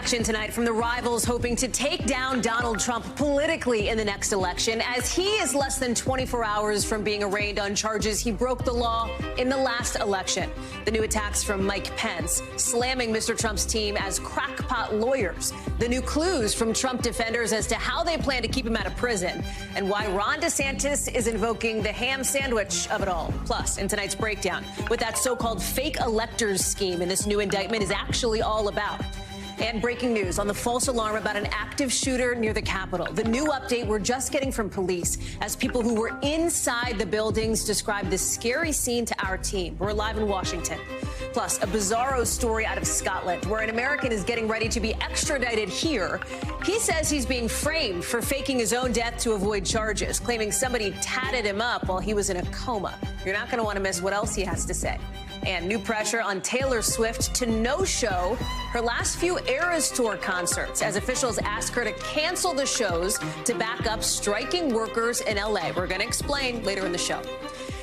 reaction tonight from the rivals hoping to take down Donald Trump politically in the next election, as he is less than 24 hours from being arraigned on charges he broke the law in the last election. The new attacks from Mike Pence, slamming Mr. Trump's team as crackpot lawyers. The new clues from Trump defenders as to how they plan to keep him out of prison, and why Ron DeSantis is invoking the ham sandwich of it all. Plus, in tonight's breakdown, what that so-called fake electors scheme in this new indictment is actually all about. And breaking news on the false alarm about an active shooter near the Capitol. The new update we're just getting from police as people who were inside the buildings describe this scary scene to our team. We're live in Washington. Plus, a bizarro story out of Scotland where an American is getting ready to be extradited here. He says he's being framed for faking his own death to avoid charges, claiming somebody tatted him up while he was in a coma. You're not going to want to miss what else he has to say. And new pressure on Taylor Swift to no-show her last few Eras Tour concerts as officials ask her to cancel the shows to back up striking workers in L.A. We're going to explain later in the show.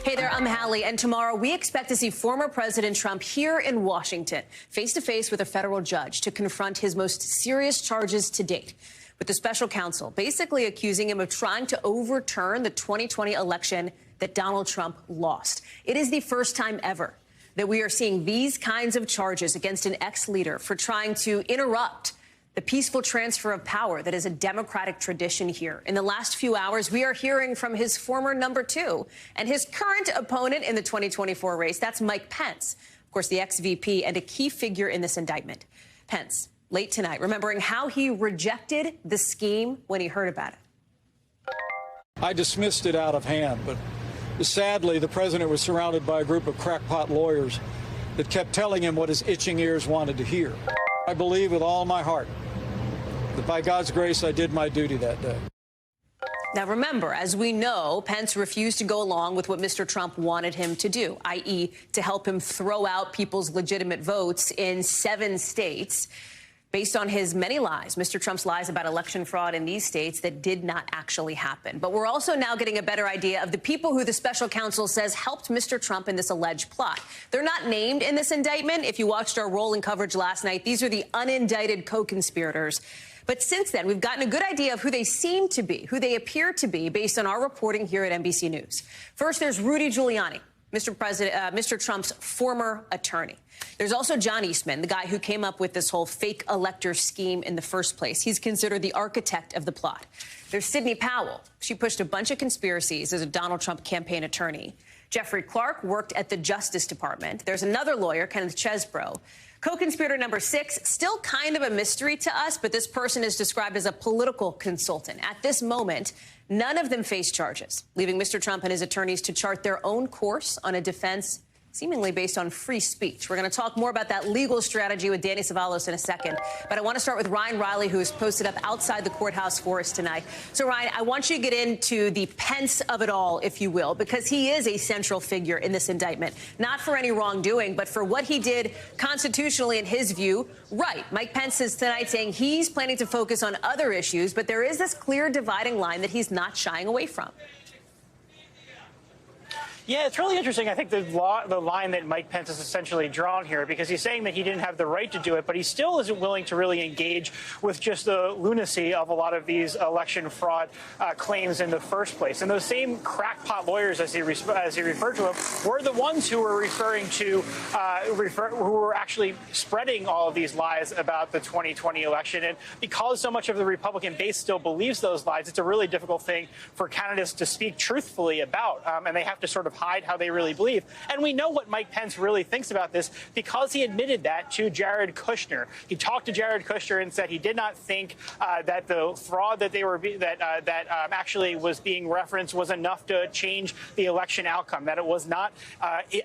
Hey there, I'm Hallie, and tomorrow we expect to see former President Trump here in Washington, face-to-face with a federal judge to confront his most serious charges to date, with the special counsel basically accusing him of trying to overturn the 2020 election that Donald Trump lost. It is the first time ever that we are seeing these kinds of charges against an ex-leader for trying to interrupt the peaceful transfer of power that is a democratic tradition here. In the last few hours, we are hearing from his former number two and his current opponent in the 2024 race. That's Mike Pence, of course, the ex-VP and a key figure in this indictment. Pence, late tonight, remembering how he rejected the scheme when he heard about it. I dismissed it out of hand, but sadly, the president was surrounded by a group of crackpot lawyers that kept telling him what his itching ears wanted to hear. I believe with all my heart that by God's grace, I did my duty that day. Now, remember, as we know, Pence refused to go along with what Mr. Trump wanted him to do, i.e., to help him throw out people's legitimate votes in 7 states. Based on his many lies, Mr. Trump's lies about election fraud in these states that did not actually happen. But we're also now getting a better idea of the people who the special counsel says helped Mr. Trump in this alleged plot. They're not named in this indictment. If you watched our rolling coverage last night, these are the unindicted co-conspirators. But since then, we've gotten a good idea of who they seem to be, who they appear to be, based on our reporting here at NBC News. First, there's Rudy Giuliani, Mr. Trump's former attorney. There's also John Eastman, the guy who came up with this whole fake elector scheme in the first place. He's considered the architect of the plot. There's Sidney Powell. She pushed a bunch of conspiracies as a Donald Trump campaign attorney. Jeffrey Clark worked at the Justice Department. There's another lawyer, Kenneth Chesbrough. Co-conspirator number 6, still kind of a mystery to us, but this person is described as a political consultant. At this moment, none of them face charges, leaving Mr. Trump and his attorneys to chart their own course on a defense seemingly based on free speech. We're going to talk more about that legal strategy with Danny Savalos in a second. But I want to start with Ryan Riley, who is posted up outside the courthouse for us tonight. So, Ryan, I want you to get into the Pence of it all, if you will, because he is a central figure in this indictment, not for any wrongdoing, but for what he did constitutionally, in his view, right. Mike Pence is tonight saying he's planning to focus on other issues, but there is this clear dividing line that he's not shying away from. Yeah, it's really interesting. I think the line that Mike Pence has essentially drawn here, because he's saying that he didn't have the right to do it, but he still isn't willing to really engage with just the lunacy of a lot of these election fraud claims in the first place. And those same crackpot lawyers, as he referred to them, were the ones who were referring to, who were actually spreading all of these lies about the 2020 election. And because so much of the Republican base still believes those lies, it's a really difficult thing for candidates to speak truthfully about, and they have to sort of hide how they really believe. And we know what Mike Pence really thinks about this because he admitted that to Jared Kushner. He talked to Jared Kushner and said he did not think that the fraud that actually was being referenced was enough to change the election outcome, that it was not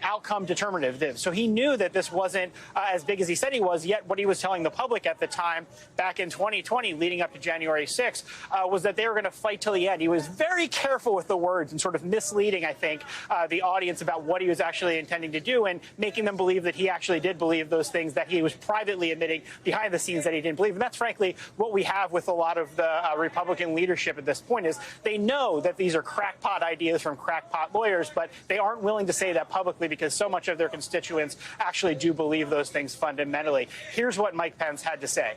outcome determinative. So he knew that this wasn't as big as he said he was, yet what he was telling the public at the time back in 2020 leading up to January 6th was that they were going to fight till the end. He was very careful with the words and sort of misleading, I think, the audience about what he was actually intending to do and making them believe that he actually did believe those things that he was privately admitting behind the scenes that he didn't believe. And that's frankly what we have with a lot of the Republican leadership at this point is they know that these are crackpot ideas from crackpot lawyers, but they aren't willing to say that publicly because so much of their constituents actually do believe those things fundamentally. Here's what Mike Pence had to say.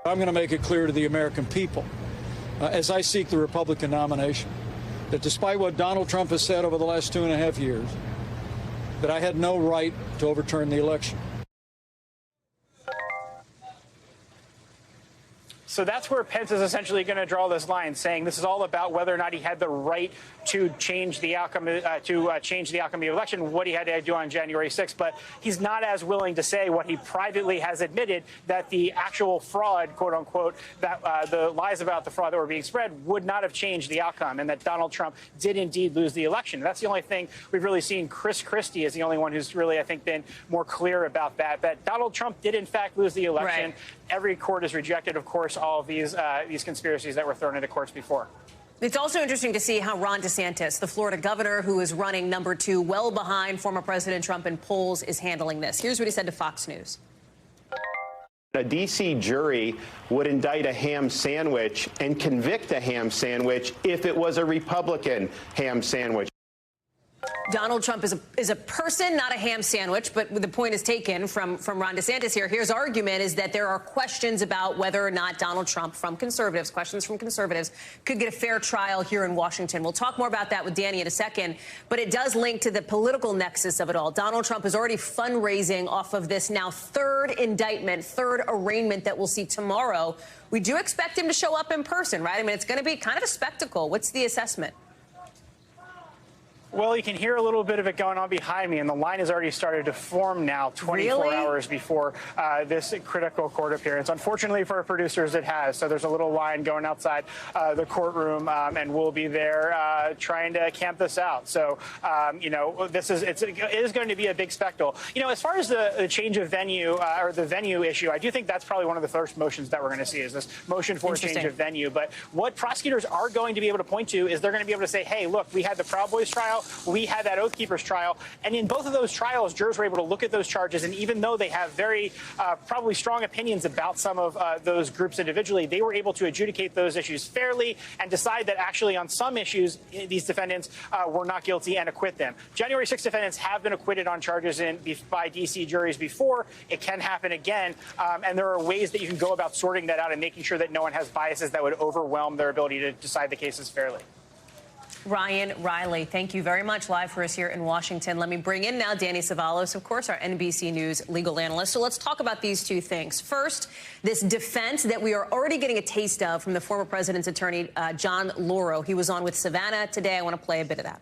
I'm going to make it clear to the American people, as I seek the Republican nomination, that despite what Donald Trump has said over the last 2.5 years, that I had no right to overturn the election. So that's where Pence is essentially going to draw this line, saying this is all about whether or not he had the right to change the outcome change the outcome of the election, what he had to do on January 6th. But he's not as willing to say what he privately has admitted, that the actual fraud, quote unquote, that the lies about the fraud that were being spread would not have changed the outcome, and that Donald Trump did indeed lose the election. That's the only thing we've really seen. Chris Christie is the only one who's really, I think, been more clear about that Donald Trump did in fact lose the election. Right. Every court has rejected, of course, all of these conspiracies that were thrown into courts before. It's also interesting to see how Ron DeSantis, the Florida governor who is running number 2, well behind former President Trump in polls, is handling this. Here's what he said to Fox News. A D.C. jury would indict a ham sandwich and convict a ham sandwich if it was a Republican ham sandwich. Donald Trump is a person, not a ham sandwich, but the point is taken from Ron DeSantis here. His argument is that there are questions about whether or not Donald Trump questions from conservatives, could get a fair trial here in Washington. We'll talk more about that with Danny in a second, but it does link to the political nexus of it all. Donald Trump is already fundraising off of this now third indictment, third arraignment that we'll see tomorrow. We do expect him to show up in person, right? I mean, it's going to be kind of a spectacle. What's the assessment? Well, you can hear a little bit of it going on behind me, and the line has already started to form now, 24 hours before this critical court appearance. Unfortunately for our producers, it has. So there's a little line going outside the courtroom, and we'll be there trying to camp this out. So, you know, it is going to be a big spectacle. You know, as far as the change of venue or the venue issue, I do think that's probably one of the first motions that we're going to see, is this motion for a change of venue. But what prosecutors are going to be able to point to is they're going to be able to say, hey, look, we had the Proud Boys trial. We had that Oath Keepers trial, and in both of those trials, jurors were able to look at those charges, and even though they have very probably strong opinions about some of those groups individually, they were able to adjudicate those issues fairly and decide that actually on some issues, these defendants were not guilty and acquit them. January 6 defendants have been acquitted on charges by D.C. juries before. It can happen again, and there are ways that you can go about sorting that out and making sure that no one has biases that would overwhelm their ability to decide the cases fairly. Ryan Riley, thank you very much, live for us here in Washington. Let me bring in now Danny Savalos, of course, our NBC News legal analyst. So let's talk about these two things. First, this defense that we are already getting a taste of from the former president's attorney, John Lauro. He was on with Savannah today. I want to play a bit of that.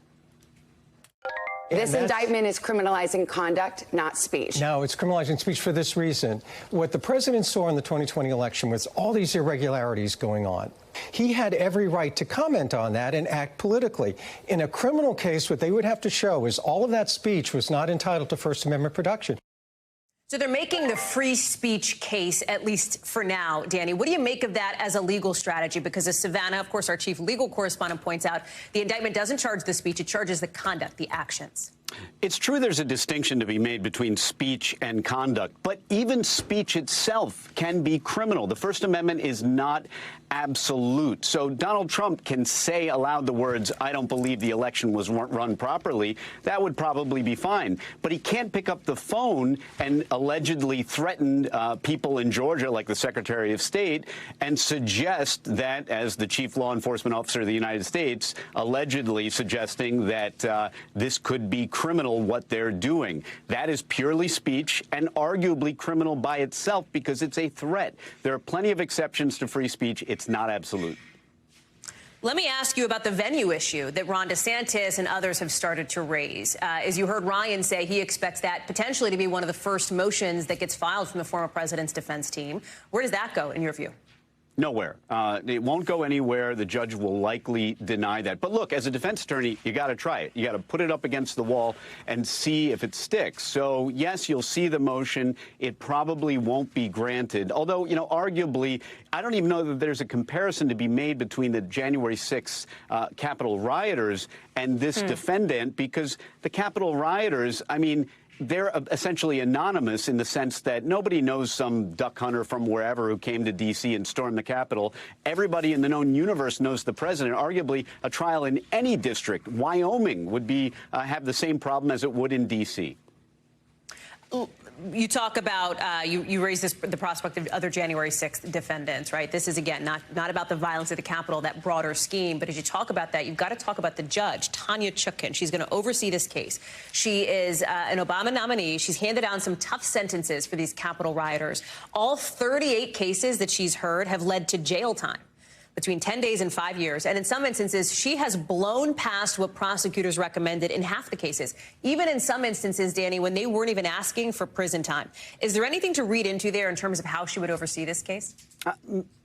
This indictment is criminalizing conduct, not speech. No, it's criminalizing speech for this reason. What the president saw in the 2020 election was all these irregularities going on. He had every right to comment on that and act politically. In a criminal case, what they would have to show is all of that speech was not entitled to First Amendment protection. So they're making the free speech case, at least for now. Danny, what do you make of that as a legal strategy? Because as Savannah, of course, our chief legal correspondent points out, the indictment doesn't charge the speech, it charges the conduct, the actions. It's true there's a distinction to be made between speech and conduct, but even speech itself can be criminal. The First Amendment is not absolute. So Donald Trump can say aloud the words, I don't believe the election was run properly. That would probably be fine. But he can't pick up the phone and allegedly threaten people in Georgia, like the Secretary of State, and suggest that, as the chief law enforcement officer of the United States, allegedly suggesting that this could be criminal, what they're doing. That is purely speech and arguably criminal by itself because it's a threat. There are plenty of exceptions to free speech. It's not absolute. Let me ask you about the venue issue that Ron DeSantis and others have started to raise. As you heard Ryan say, he expects that potentially to be one of the first motions that gets filed from the former president's defense team. Where does that go, in your view? Nowhere. It won't go anywhere. The judge will likely deny that. But look, as a defense attorney, you got to try it. You got to put it up against the wall and see if it sticks. So, yes, you'll see the motion. It probably won't be granted. Although, you know, arguably, I don't even know that there's a comparison to be made between the January 6th Capitol rioters and this defendant, because the Capitol rioters, I mean, they're essentially anonymous in the sense that nobody knows some duck hunter from wherever who came to D.C. and stormed the Capitol. Everybody in the known universe knows the president. Arguably, a trial in any district, Wyoming, would be have the same problem as it would in D.C. You talk about, you raise the prospect of other January 6th defendants, right? This is, again, not about the violence at the Capitol, that broader scheme. But as you talk about that, you've got to talk about the judge, Tanya Chutkan. She's going to oversee this case. She is an Obama nominee. She's handed down some tough sentences for these Capitol rioters. All 38 cases that she's heard have led to jail time between 10 days and 5 years. And in some instances, she has blown past what prosecutors recommended in half the cases, even in some instances, Danny, when they weren't even asking for prison time. Is there anything to read into there in terms of how she would oversee this case?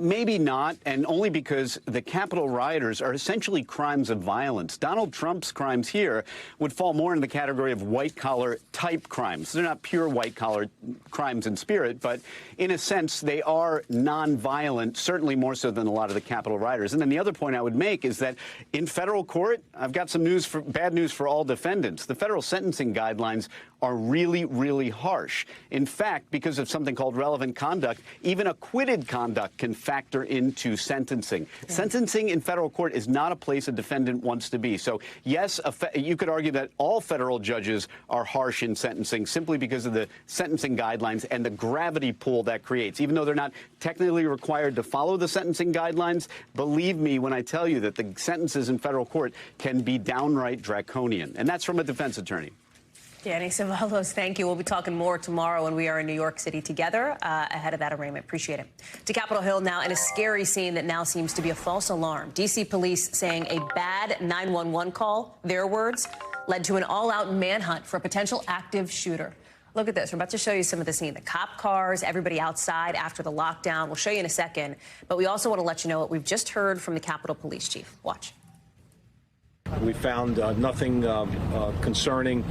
Maybe not, and only because the Capitol rioters are essentially crimes of violence. Donald Trump's crimes here would fall more in the category of white-collar type crimes. They're not pure white-collar crimes in spirit, but in a sense, they are non-violent, certainly more so than a lot of the Capitol rioters. And then the other point I would make is that in federal court, I've got some bad news for all defendants. The federal sentencing guidelines are really, really harsh. In fact, because of something called relevant conduct, even acquitted conduct can factor into sentencing. Yeah. Sentencing in federal court is not a place a defendant wants to be. So, yes, you could argue that all federal judges are harsh in sentencing simply because of the sentencing guidelines and the gravity pool that creates. Even though they're not technically required to follow the sentencing guidelines, believe me when I tell you that the sentences in federal court can be downright draconian. And that's from a defense attorney. Danny Cevallos, thank you. We'll be talking more tomorrow when we are in New York City together ahead of that arraignment. Appreciate it. To Capitol Hill now, and a scary scene that now seems to be a false alarm. D.C. police saying a bad 911 call, their words, led to an all-out manhunt for a potential active shooter. Look at this. We're about to show you some of the scene. The cop cars, everybody outside after the lockdown. We'll show you in a second. But we also want to let you know what we've just heard from the Capitol Police Chief. Watch. We found nothing concerning.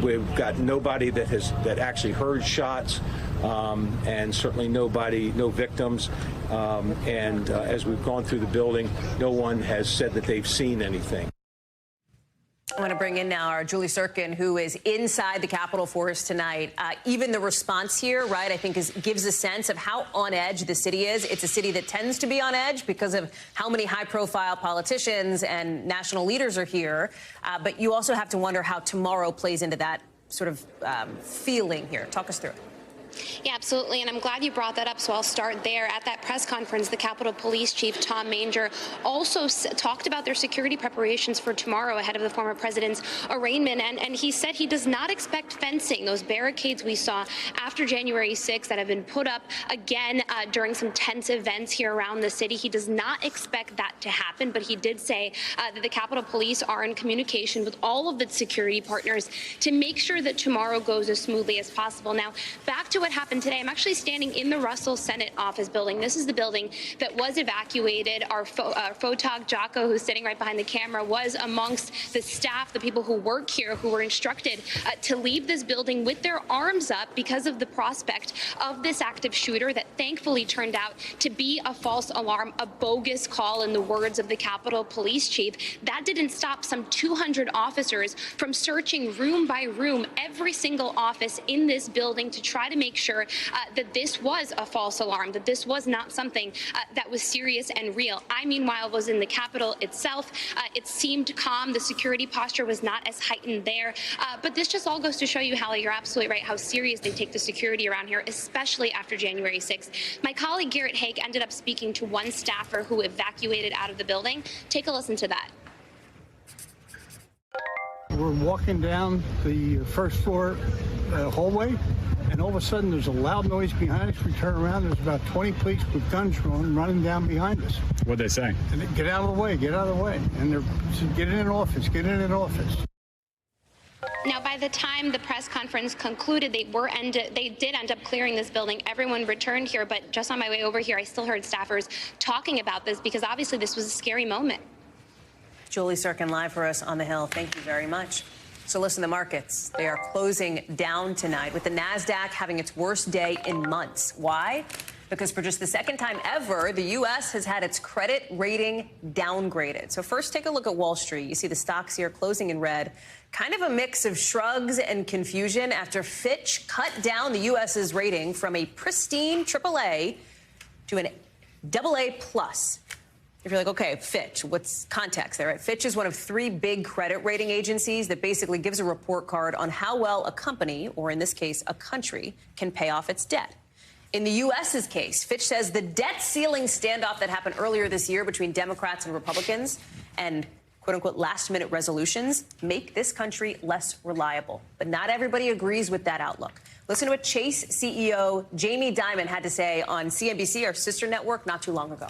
We've got nobody that actually heard shots, and certainly no victims. And as we've gone through the building, no one has said that they've seen anything. I want to bring in now our Julie Sirkin, who is inside the Capitol for us tonight. Even the response here, right, I think gives a sense of how on edge the city is. It's a city that tends to be on edge because of how many high-profile politicians and national leaders are here. But you also have to wonder how tomorrow plays into that sort of feeling here. Talk us through it. Yeah, absolutely. And I'm glad you brought that up. So I'll start there. At that press conference, the Capitol Police Chief, Tom Manger, also talked about their security preparations for tomorrow ahead of the former president's arraignment. And he said he does not expect fencing, those barricades we saw after January 6th that have been put up again during some tense events here around the city. He does not expect that to happen. But he did say that the Capitol Police are in communication with all of the security partners to make sure that tomorrow goes as smoothly as possible. Now, back to what happened today. I'm actually standing in the Russell Senate office building. This is the building that was evacuated. Our photog Jocko, who's sitting right behind the camera, was amongst the staff, the people who work here, who were instructed to leave this building with their arms up because of the prospect of this active shooter that thankfully turned out to be a false alarm, a bogus call, in the words of the Capitol Police Chief. That didn't stop some 200 officers from searching room by room, every single office in this building, to try to make sure that this was a false alarm, that this was not something that was serious and real. I, meanwhile, was in the Capitol itself. It seemed calm. The security posture was not as heightened there. But this just all goes to show you, Hallie, you're absolutely right, how serious they take the security around here, especially after January 6th. My colleague Garrett Haake ended up speaking to one staffer who evacuated out of the building. Take a listen to that. We're walking down the first floor hallway, and all of a sudden there's a loud noise behind us. We turn around, there's about 20 police with guns drawn running down behind us. What'd they say? And they, get out of the way, get out of the way. And they're saying, get in an office, get in an office. Now, by the time the press conference concluded, they did end up clearing this building. Everyone returned here, but just on my way over here, I still heard staffers talking about this because obviously this was a scary moment. Julie Sirkin live for us on the Hill. Thank you very much. So listen, the markets, they are closing down tonight with the NASDAQ having its worst day in months. Why? Because for just the second time ever, the U.S. has had its credit rating downgraded. So first, take a look at Wall Street. You see the stocks here closing in red. Kind of a mix of shrugs and confusion after Fitch cut down the U.S.'s rating from a pristine AAA to an AA+. If you're like, okay, Fitch, what's context there? Right? Fitch is one of 3 big credit rating agencies that basically gives a report card on how well a company, or in this case, a country, can pay off its debt. In the U.S.'s case, Fitch says the debt ceiling standoff that happened earlier this year between Democrats and Republicans and quote-unquote last-minute resolutions make this country less reliable. But not everybody agrees with that outlook. Listen to what Chase CEO Jamie Dimon had to say on CNBC, our sister network, not too long ago.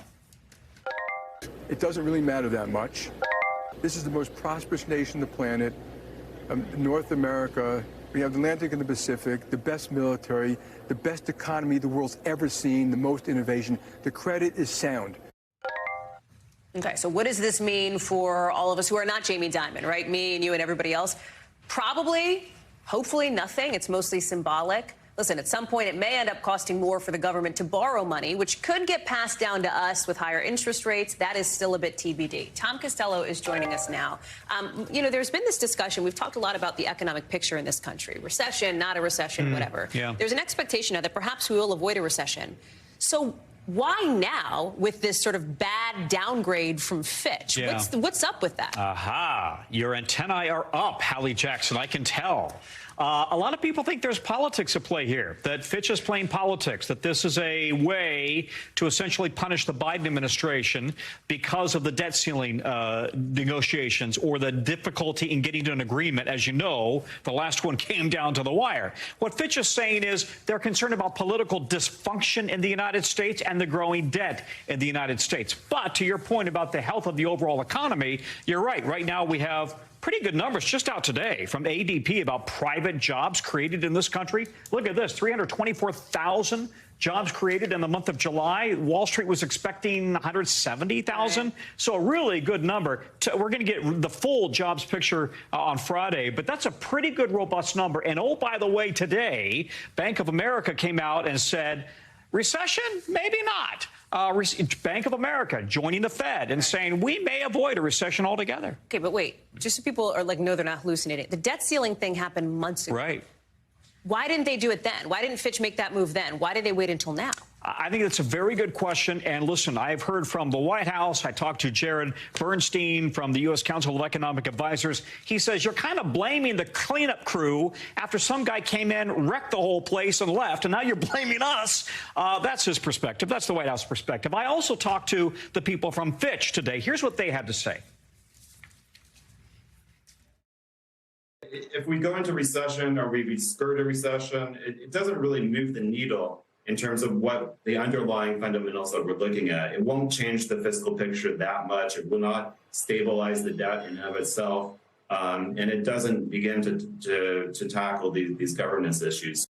It doesn't really matter that much. This is the most prosperous nation on the planet, North America. We have the Atlantic and the Pacific, the best military, the best economy the world's ever seen, the most innovation. The credit is sound. Okay, so what does this mean for all of us who are not Jamie Dimon, right? Me and you and everybody else? Probably, hopefully nothing. It's mostly symbolic. Listen, at some point, it may end up costing more for the government to borrow money, which could get passed down to us with higher interest rates. That is still a bit TBD. Tom Costello is joining us now. You know, there's been this discussion. We've talked a lot about the economic picture in this country. Recession, not a recession, whatever. Yeah. There's an expectation now that perhaps we will avoid a recession. So why now with this sort of bad downgrade from Fitch? Yeah. What's up with that? Aha. Your antennae are up, Hallie Jackson. I can tell. A lot of people think there's politics at play here, that Fitch is playing politics, that this is a way to essentially punish the Biden administration because of the debt ceiling negotiations or the difficulty in getting to an agreement. As you know, the last one came down to the wire. What Fitch is saying is they're concerned about political dysfunction in the United States and the growing debt in the United States. But to your point about the health of the overall economy, you're right. Right now we have pretty good numbers just out today from ADP about private jobs created in this country. Look at this, 324,000 jobs created in the month of July. Wall Street was expecting 170,000. So a really good number. We're going to get the full jobs picture on Friday, but that's a pretty good, robust number. And oh, by the way, today, Bank of America came out and said, recession? Maybe not. Bank of America joining the Fed and saying we may avoid a recession altogether. Okay, but wait, just so people are like, no, they're not hallucinating. The debt ceiling thing happened months ago. Right. Why didn't they do it then? Why didn't Fitch make that move then? Why did they wait until now? I think that's a very good question. And listen, I've heard from the White House. I talked to Jared Bernstein from the U.S. Council of Economic Advisors. He says you're kind of blaming the cleanup crew after some guy came in, wrecked the whole place and left, and now you're blaming us. That's his perspective. That's the White House perspective. I also talked to the people from Fitch today. Here's what they had to say. If we go into recession or we skirt a recession, it doesn't really move the needle in terms of what the underlying fundamentals that we're looking at. It won't change the fiscal picture that much. It will not stabilize the debt in and of itself. And it doesn't begin to tackle these governance issues.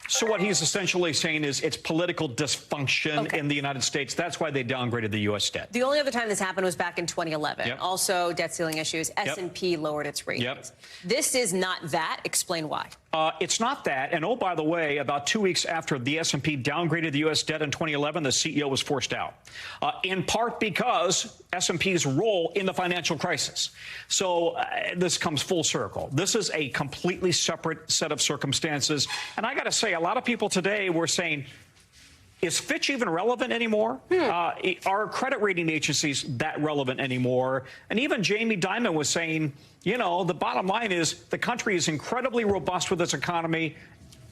So what he's essentially saying is it's political dysfunction in the United States. That's why they downgraded the U.S. debt. The only other time this happened was back in 2011. Yep. Also, debt ceiling issues. S&P lowered its ratings. Yep. This is not that. Explain why. It's not that. And oh, by the way, about 2 weeks after the S&P downgraded the U.S. debt in 2011, the CEO was forced out, in part because S&P's role in the financial crisis. So this comes full circle. This is a completely separate set of circumstances. And I got to say, a lot of people today were saying, is Fitch even relevant anymore? Are credit rating agencies that relevant anymore? And even Jamie Dimon was saying, you know, the bottom line is the country is incredibly robust with its economy,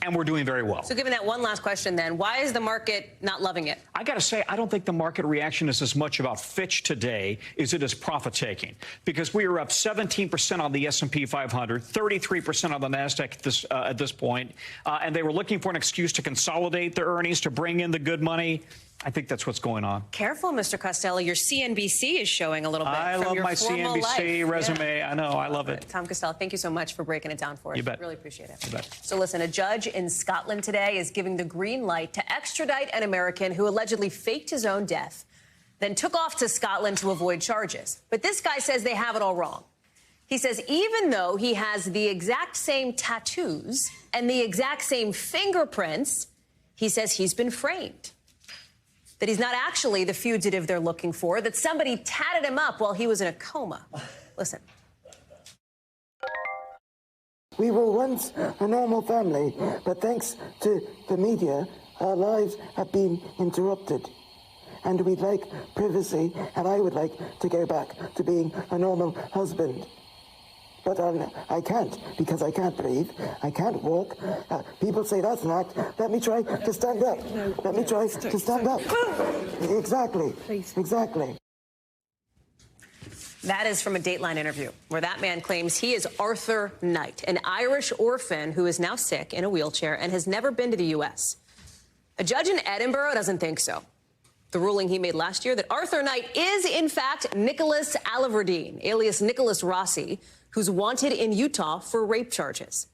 and we're doing very well. So given that one last question, then, why is the market not loving it? I got to say, I don't think the market reaction is as much about Fitch today as it is profit-taking, because we are up 17% on the S&P 500, 33% on the NASDAQ at this point, and they were looking for an excuse to consolidate their earnings, to bring in the good money. I think that's what's going on. Careful, Mr. Costello. Your CNBC is showing a little bit I from love your my formal CNBC life. resume. I know. I love it. Tom Costello, thank you so much for breaking it down for us. You bet. Really appreciate it. You bet. So listen, a judge in Scotland today is giving the green light to extradite an American who allegedly faked his own death, then took off to Scotland to avoid charges. But this guy says they have it all wrong. He says even though he has the exact same tattoos and the exact same fingerprints, he says he's been framed. That he's not actually the fugitive they're looking for, that somebody tatted him up while he was in a coma. Listen. We were once a normal family, but thanks to the media, our lives have been interrupted. and we'd like privacy, and I would like to go back to being a normal husband. But I can't, because I can't breathe, I can't walk. People say that's an act. Let me try to stand up. Let me try to stand up. Exactly. Exactly. That is from a Dateline interview where that man claims he is Arthur Knight, an Irish orphan who is now sick in a wheelchair and has never been to the U.S. A judge in Edinburgh doesn't think so. The ruling he made last year that Arthur Knight is, in fact, Nicholas Aleverdine, alias Nicholas Rossi, who's wanted in Utah for rape charges.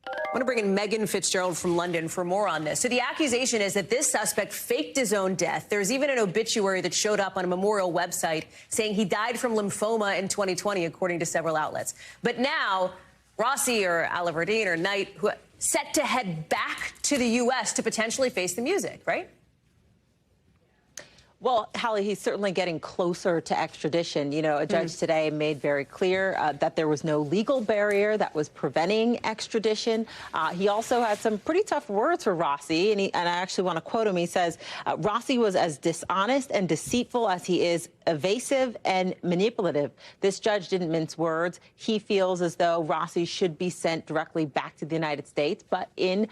I want to bring in Megan Fitzgerald from London for more on this. So the accusation is that this suspect faked his own death. There's even an obituary that showed up on a memorial website saying he died from lymphoma in 2020, according to several outlets. But now, Rossi or Aleverdine or Knight, who set to head back to the U.S. to potentially face the music, right? Well, Hallie, he's certainly getting closer to extradition. You know, a judge today made very clear that there was no legal barrier that was preventing extradition. He also had some pretty tough words for Rossi, and I actually want to quote him. He says, Rossi was as dishonest and deceitful as he is evasive and manipulative. This judge didn't mince words. He feels as though Rossi should be sent directly back to the United States. But in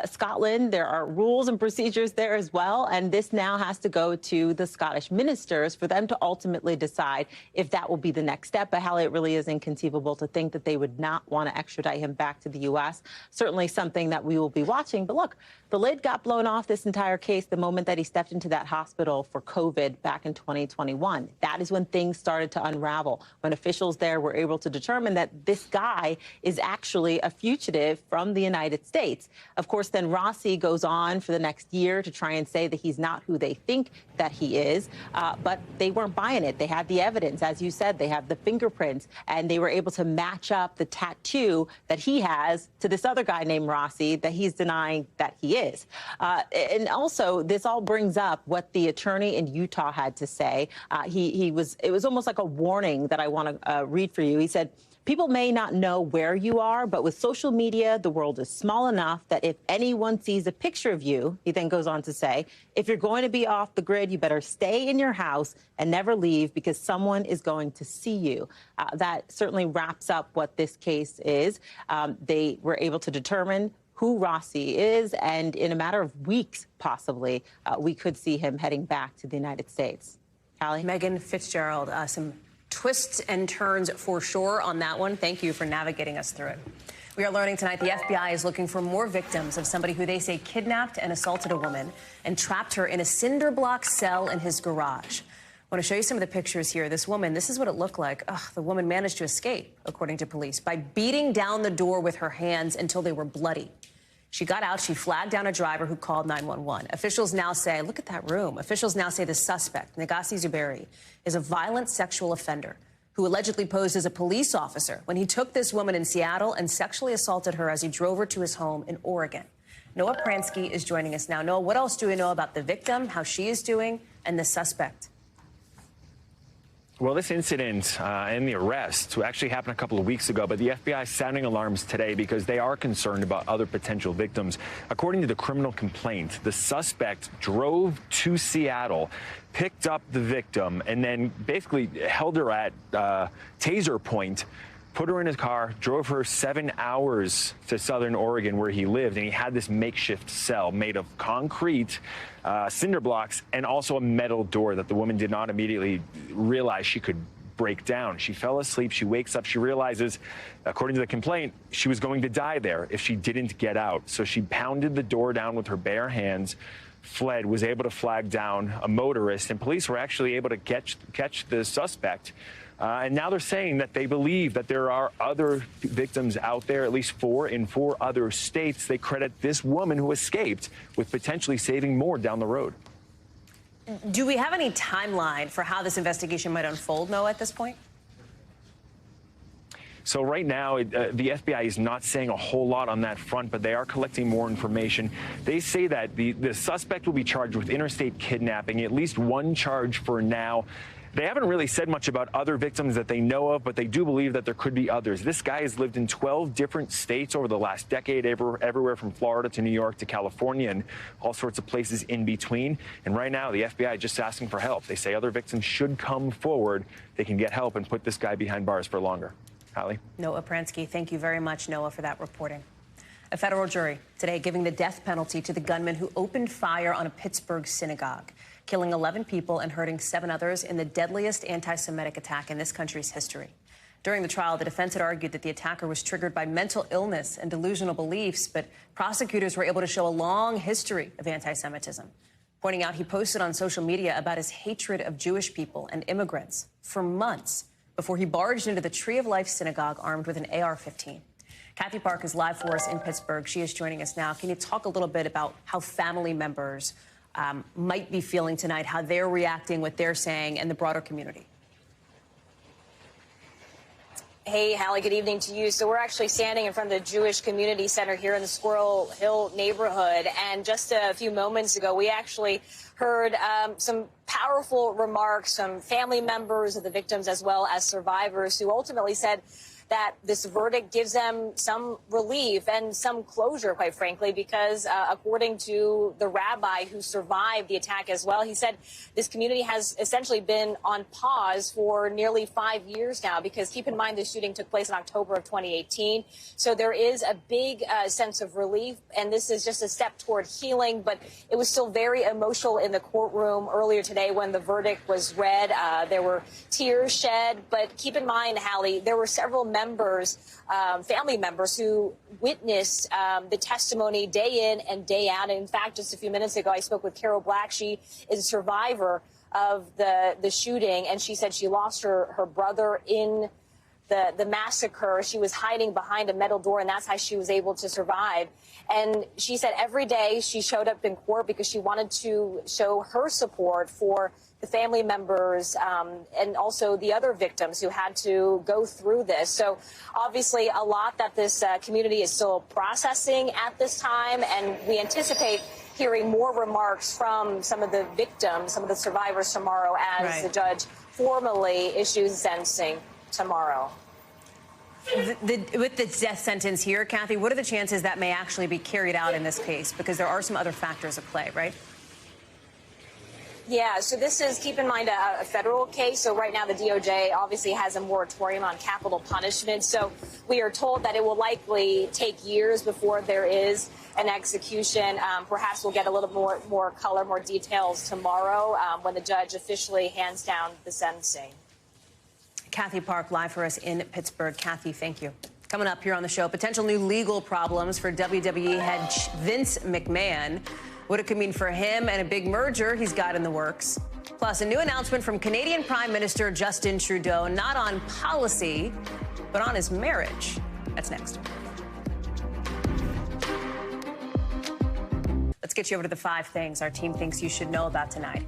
Scotland, there are rules and procedures there as well, and this now has to go to the Scottish ministers for them to ultimately decide if that will be the next step. But Hallie, it really is inconceivable to think that they would not want to extradite him back to the U.S. Certainly something that we will be watching. But look, the lid got blown off this entire case the moment that he stepped into that hospital for COVID back in 2021. That is when things started to unravel, when officials there were able to determine that this guy is actually a fugitive from the United States. Of course, then Rossi goes on for the next year to try and say that he's not who they think that he is, but they weren't buying it. They had the evidence. As you said, they have the fingerprints, and they were able to match up the tattoo that he has to this other guy named Rossi that he's denying that he is. And also, this all brings up what the attorney in Utah had to say. It was almost like a warning that I want to read for you. He said, people may not know where you are, but with social media, the world is small enough that if anyone sees a picture of you, he then goes on to say, if you're going to be off the grid, you better stay in your house and never leave because someone is going to see you. That certainly wraps up what this case is. They were able to determine who Rossi is, and in a matter of weeks, possibly, we could see him heading back to the United States. Hallie? Megan Fitzgerald, some twists and turns for sure on that one. Thank you for navigating us through it. We are learning tonight the FBI is looking for more victims of somebody who they say kidnapped and assaulted a woman and trapped her in a cinder block cell in his garage. I want to show you some of the pictures here. This woman, this is what it looked like. The woman managed to escape, according to police, by beating down the door with her hands until they were bloody. She got out. She flagged down a driver who called 911. Officials now say, look at that room. Officials now say the suspect, Negassi Zuberi, is a violent sexual offender who allegedly posed as a police officer when he took this woman in Seattle and sexually assaulted her as he drove her to his home in Oregon. Noah Pransky is joining us now. Noah, what else do we know about the victim, how she is doing, and the suspect? Well, this incident and the arrest actually happened a couple of weeks ago, but the FBI is sounding alarms today because they are concerned about other potential victims. According to the criminal complaint, the suspect drove to Seattle, picked up the victim, and then basically held her at taser point, put her in his car, drove her 7 hours to Southern Oregon where he lived, and he had this makeshift cell made of concrete, cinder blocks, and also a metal door that the woman did not immediately realize she could break down. She fell asleep. She wakes up. She realizes, according to the complaint, she was going to die there if she didn't get out. So she pounded the door down with her bare hands, fled, was able to flag down a motorist, and police were actually able to catch the suspect. And now they're saying that they believe that there are other victims out there, at least 4 in 4 other states. They credit this woman who escaped with potentially saving more down the road. Do we have any timeline for how this investigation might unfold, Noah, at this point? So right now, the FBI is not saying a whole lot on that front, but they are collecting more information. They say that the suspect will be charged with interstate kidnapping, at least one charge for now. They haven't really said much about other victims that they know of, but they do believe that there could be others. This guy has lived in 12 different states over the last decade, everywhere from Florida to New York to California and all sorts of places in between. And right now, the FBI is just asking for help. They say other victims should come forward. They can get help and put this guy behind bars for longer. Hallie? Noah Pransky, thank you very much, Noah, for that reporting. A federal jury today giving the death penalty to the gunman who opened fire on a Pittsburgh synagogue, killing 11 people and hurting 7 others in the deadliest anti-Semitic attack in this country's history. During the trial, the defense had argued that the attacker was triggered by mental illness and delusional beliefs, but prosecutors were able to show a long history of anti-Semitism, pointing out he posted on social media about his hatred of Jewish people and immigrants for months before he barged into the Tree of Life synagogue armed with an AR-15. Kathy Park is live for us in Pittsburgh. She is joining us now. Can you talk a little bit about how family members might be feeling tonight, how they're reacting, what they're saying, and the broader community? Hey, Hallie, good evening to you. So we're actually standing in front of the Jewish Community Center here in the Squirrel Hill neighborhood. And just a few moments ago, we actually heard some powerful remarks from family members of the victims as well as survivors who ultimately said that this verdict gives them some relief and some closure, quite frankly, because according to the rabbi who survived the attack as well, he said this community has essentially been on pause for nearly 5 years now, because keep in mind the shooting took place in October of 2018. So there is a big sense of relief, and this is just a step toward healing. But it was still very emotional in the courtroom earlier today when the verdict was read. There were tears shed. But keep in mind, Hallie, there were several family members who witnessed the testimony day in and day out. And in fact, just a few minutes ago, I spoke with Carol Black. She is a survivor of the shooting, and she said she lost her brother in the massacre. She was hiding behind a metal door, and that's how she was able to survive. And she said every day she showed up in court because she wanted to show her support for the family members and also the other victims who had to go through this. So obviously a lot that this community is still processing at this time, and we anticipate hearing more remarks from some of the victims, some of the survivors tomorrow as the judge formally issues sentencing tomorrow. With the death sentence here, Kathy, what are the chances that may actually be carried out in this case? Because there are some other factors at play, right? Yeah, so this is, keep in mind, a federal case. So right now the DOJ obviously has a moratorium on capital punishment. So we are told that it will likely take years before there is an execution. Perhaps we'll get a little more color, more details tomorrow when the judge officially hands down the sentencing. Kathy Park, live for us in Pittsburgh. Kathy, thank you. Coming up here on the show, potential new legal problems for WWE head Vince McMahon. What it could mean for him and a big merger he's got in the works. Plus, a new announcement from Canadian Prime Minister Justin Trudeau, not on policy, but on his marriage. That's next. Let's get you over to the 5 things our team thinks you should know about tonight.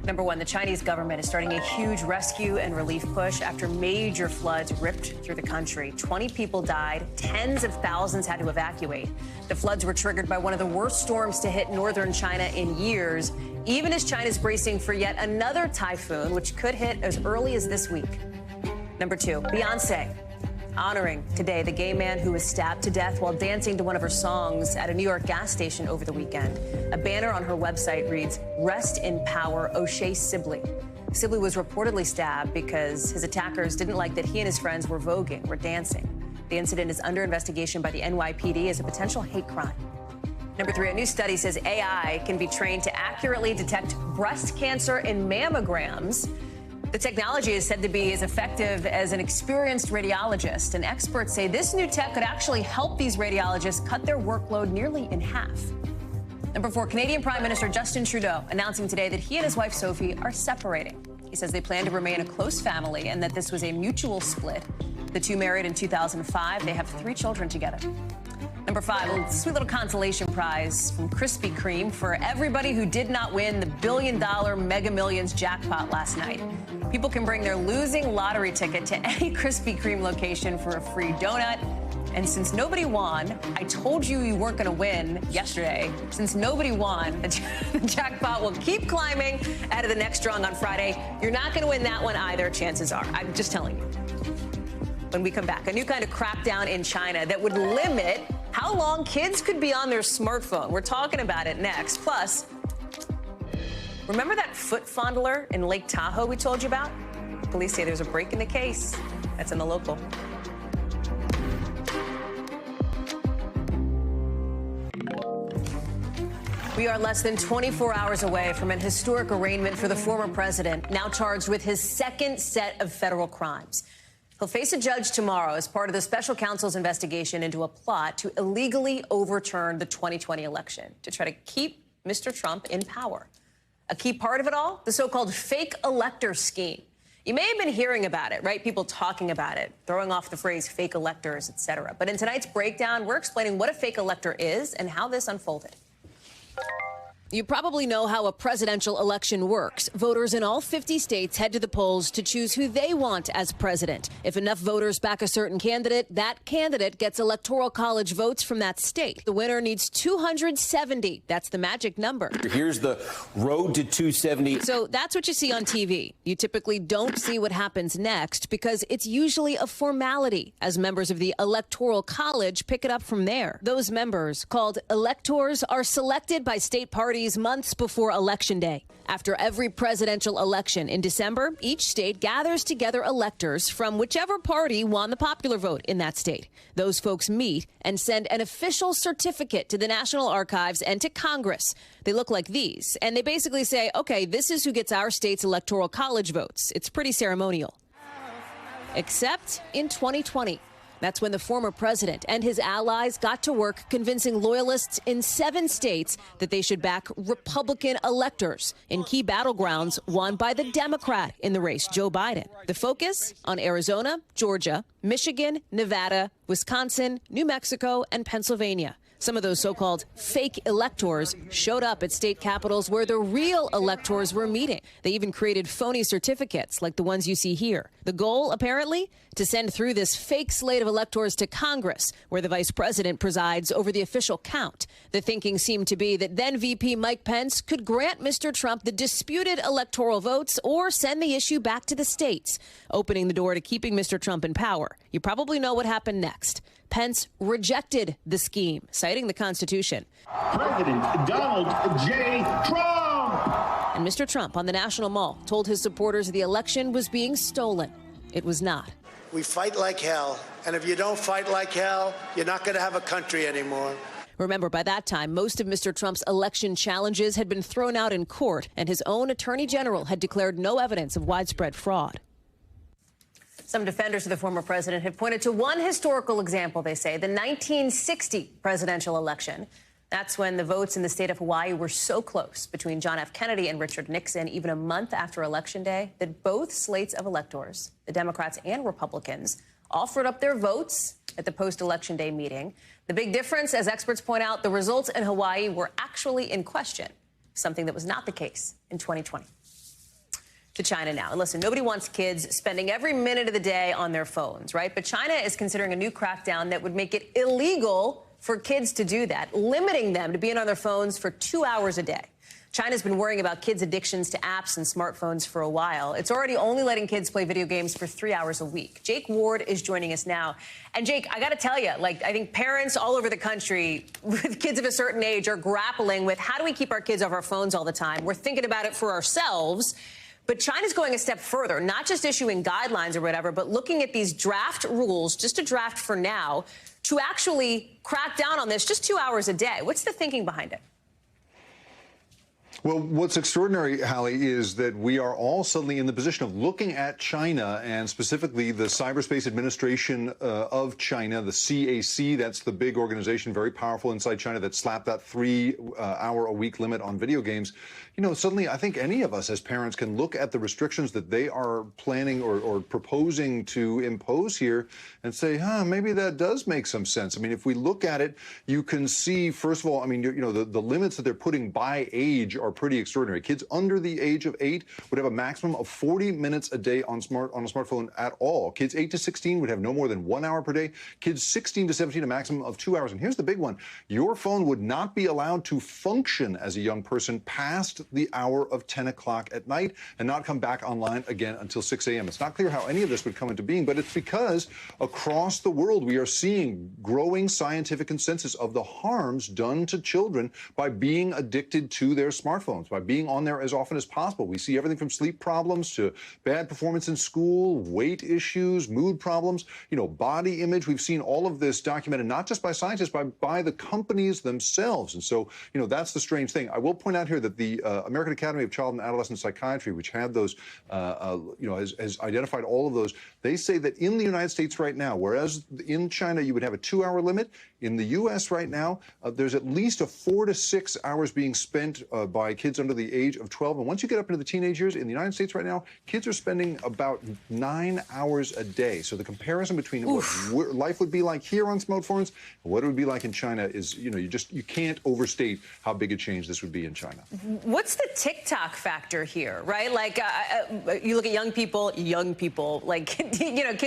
Number 1, the Chinese government is starting a huge rescue and relief push after major floods ripped through the country. 20 people died. Tens of thousands had to evacuate. The floods were triggered by one of the worst storms to hit northern China in years, even as China's bracing for yet another typhoon, which could hit as early as this week. Number 2, Beyonce honoring today the gay man who was stabbed to death while dancing to one of her songs at a New York gas station over the weekend. A banner on her website reads, "Rest in power, O'Shea Sibley." Sibley was reportedly stabbed because his attackers didn't like that he and his friends were voguing, were dancing. The incident is under investigation by the NYPD as a potential hate crime. Number 3, a new study says AI can be trained to accurately detect breast cancer in mammograms. The technology is said to be as effective as an experienced radiologist, and experts say this new tech could actually help these radiologists cut their workload nearly in half. Number 4, Canadian Prime Minister Justin Trudeau announcing today that he and his wife Sophie are separating. He says they plan to remain a close family and that this was a mutual split. The two married in 2005. They have 3 children together. Number 5, a sweet little consolation prize from Krispy Kreme for everybody who did not win the $1 billion Mega Millions jackpot last night. People can bring their losing lottery ticket to any Krispy Kreme location for a free donut. And since nobody won, I told you you weren't going to win yesterday. Since nobody won, the jackpot will keep climbing out of the next drawing on Friday. You're not going to win that one either, chances are. I'm just telling you. When we come back, a new kind of crackdown in China that would limit how long kids could be on their smartphone. We're talking about it next. Plus, remember that foot fondler in Lake Tahoe we told you about? Police say there's a break in the case. That's in the local. We are less than 24 hours away from an historic arraignment for the former president, now charged with his second set of federal crimes. He'll face a judge tomorrow as part of the special counsel's investigation into a plot to illegally overturn the 2020 election to try to keep Mr. Trump in power. A key part of it all, the so-called fake elector scheme. You may have been hearing about it, right? People talking about it, throwing off the phrase fake electors, etc. But in tonight's breakdown, we're explaining what a fake elector is and how this unfolded. You probably know how a presidential election works. Voters in all 50 states head to the polls to choose who they want as president. If enough voters back a certain candidate, that candidate gets electoral college votes from that state. The winner needs 270. That's the magic number. Here's the road to 270. So that's what you see on TV. You typically don't see what happens next because it's usually a formality as members of the electoral college pick it up from there. Those members, called electors, are selected by state parties months before Election Day. After every presidential election in December, each state gathers together electors from whichever party won the popular vote in that state. Those folks meet and send an official certificate to the National Archives and to Congress. They look like these, and they basically say, okay, this is who gets our state's electoral college votes. It's pretty ceremonial. Except in 2020. That's when the former president and his allies got to work convincing loyalists in 7 states that they should back Republican electors in key battlegrounds won by the Democrat in the race, Joe Biden. The focus on Arizona, Georgia, Michigan, Nevada, Wisconsin, New Mexico, and Pennsylvania. Some of those so-called fake electors showed up at state capitals where the real electors were meeting. They even created phony certificates like the ones you see here. The goal, apparently, to send through this fake slate of electors to Congress, where the vice president presides over the official count. The thinking seemed to be that then VP Mike Pence could grant Mr. Trump the disputed electoral votes or send the issue back to the states, opening the door to keeping Mr. Trump in power. You probably know what happened next. Pence rejected the scheme, citing the Constitution. President Donald J. Trump! And Mr. Trump on the National Mall told his supporters the election was being stolen. It was not. We fight like hell, and if you don't fight like hell, you're not going to have a country anymore. Remember, by that time, most of Mr. Trump's election challenges had been thrown out in court, and his own attorney general had declared no evidence of widespread fraud. Some defenders of the former president have pointed to one historical example, they say, the 1960 presidential election. That's when the votes in the state of Hawaii were so close between John F. Kennedy and Richard Nixon, even a month after Election Day, that both slates of electors, the Democrats and Republicans, offered up their votes at the post-Election Day meeting. The big difference, as experts point out, the results in Hawaii were actually in question, something that was not the case in 2020. To China now. And listen, nobody wants kids spending every minute of the day on their phones, right? But China is considering a new crackdown that would make it illegal for kids to do that, limiting them to being on their phones for 2 hours a day. China's been worrying about kids' addictions to apps and smartphones for a while. It's already only letting kids play video games for 3 hours a week. Jake Ward is joining us now. And Jake, I got to tell you, I think parents all over the country with kids of a certain age are grappling with how do we keep our kids off our phones all the time? We're thinking about it for ourselves. But China's going a step further, not just issuing guidelines or whatever, but looking at these draft rules, just a draft for now, to actually crack down on this just 2 hours a day. What's the thinking behind it? Well, what's extraordinary, Hallie, is that we are all suddenly in the position of looking at China and specifically the Cyberspace Administration of China, the CAC. That's the big organization, very powerful inside China, that slapped that 3-hour-a-week limit on video games. You know, suddenly I think any of us as parents can look at the restrictions that they are planning or proposing to impose here and say, maybe that does make some sense. I mean, if we look at it, you can see, first of all, I mean, you know, the limits that they're putting by age are are pretty extraordinary. Kids under the age of 8 would have a maximum of 40 minutes a day on a smartphone at all. Kids 8 to 16 would have no more than 1 hour per day. Kids 16 to 17, a maximum of 2 hours. And here's the big one. Your phone would not be allowed to function as a young person past the hour of 10 o'clock at night and not come back online again until 6 a.m. It's not clear how any of this would come into being, but it's because across the world we are seeing growing scientific consensus of the harms done to children by being addicted to their smartphones, by being on there as often as possible. We see everything from sleep problems to bad performance in school, weight issues, mood problems, body image. We've seen all of this documented not just by scientists, but by the companies themselves. And so, that's the strange thing. I will point out here that the American Academy of Child and Adolescent Psychiatry, which had those, has identified all of those, they say that in the United States right now, whereas in China you would have a 2-hour limit, in the U.S. right now, there's at least a 4 to 6 hours being spent by kids under the age of 12. And once you get up into the teenage years, in the United States right now, kids are spending about 9 hours a day. So the comparison between what life would be like here on smartphones and what it would be like in China is, you can't overstate how big a change this would be in China. What's the TikTok factor here, right? Like, you look at young people, like, kids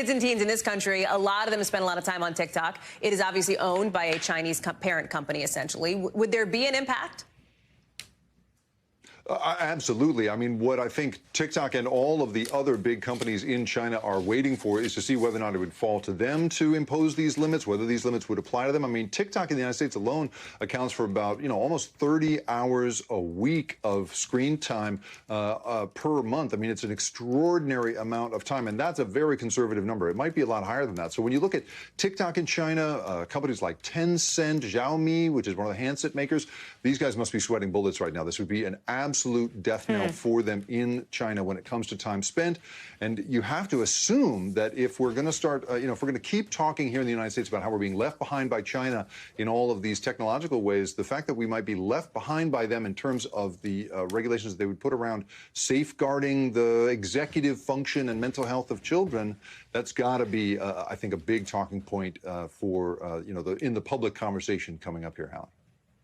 and teens in this country, a lot of them spend a lot of time on TikTok. It is obviously owned by a Chinese parent company, essentially. Would there be an impact? Absolutely. I mean, what I think TikTok and all of the other big companies in China are waiting for is to see whether or not it would fall to them to impose these limits, whether these limits would apply to them. I mean, TikTok in the United States alone accounts for about, almost 30 hours a week of screen time per month. I mean, it's an extraordinary amount of time, and that's a very conservative number. It might be a lot higher than that. So when you look at TikTok in China, companies like Tencent, Xiaomi, which is one of the handset makers, these guys must be sweating bullets right now. This would be an absolute death knell for them in China when it comes to time spent. And you have to assume that if we're going to start, if we're going to keep talking here in the United States about how we're being left behind by China in all of these technological ways, the fact that we might be left behind by them in terms of the regulations that they would put around safeguarding the executive function and mental health of children, that's got to be, I think, a big talking point for, in the public conversation coming up here, Hallie.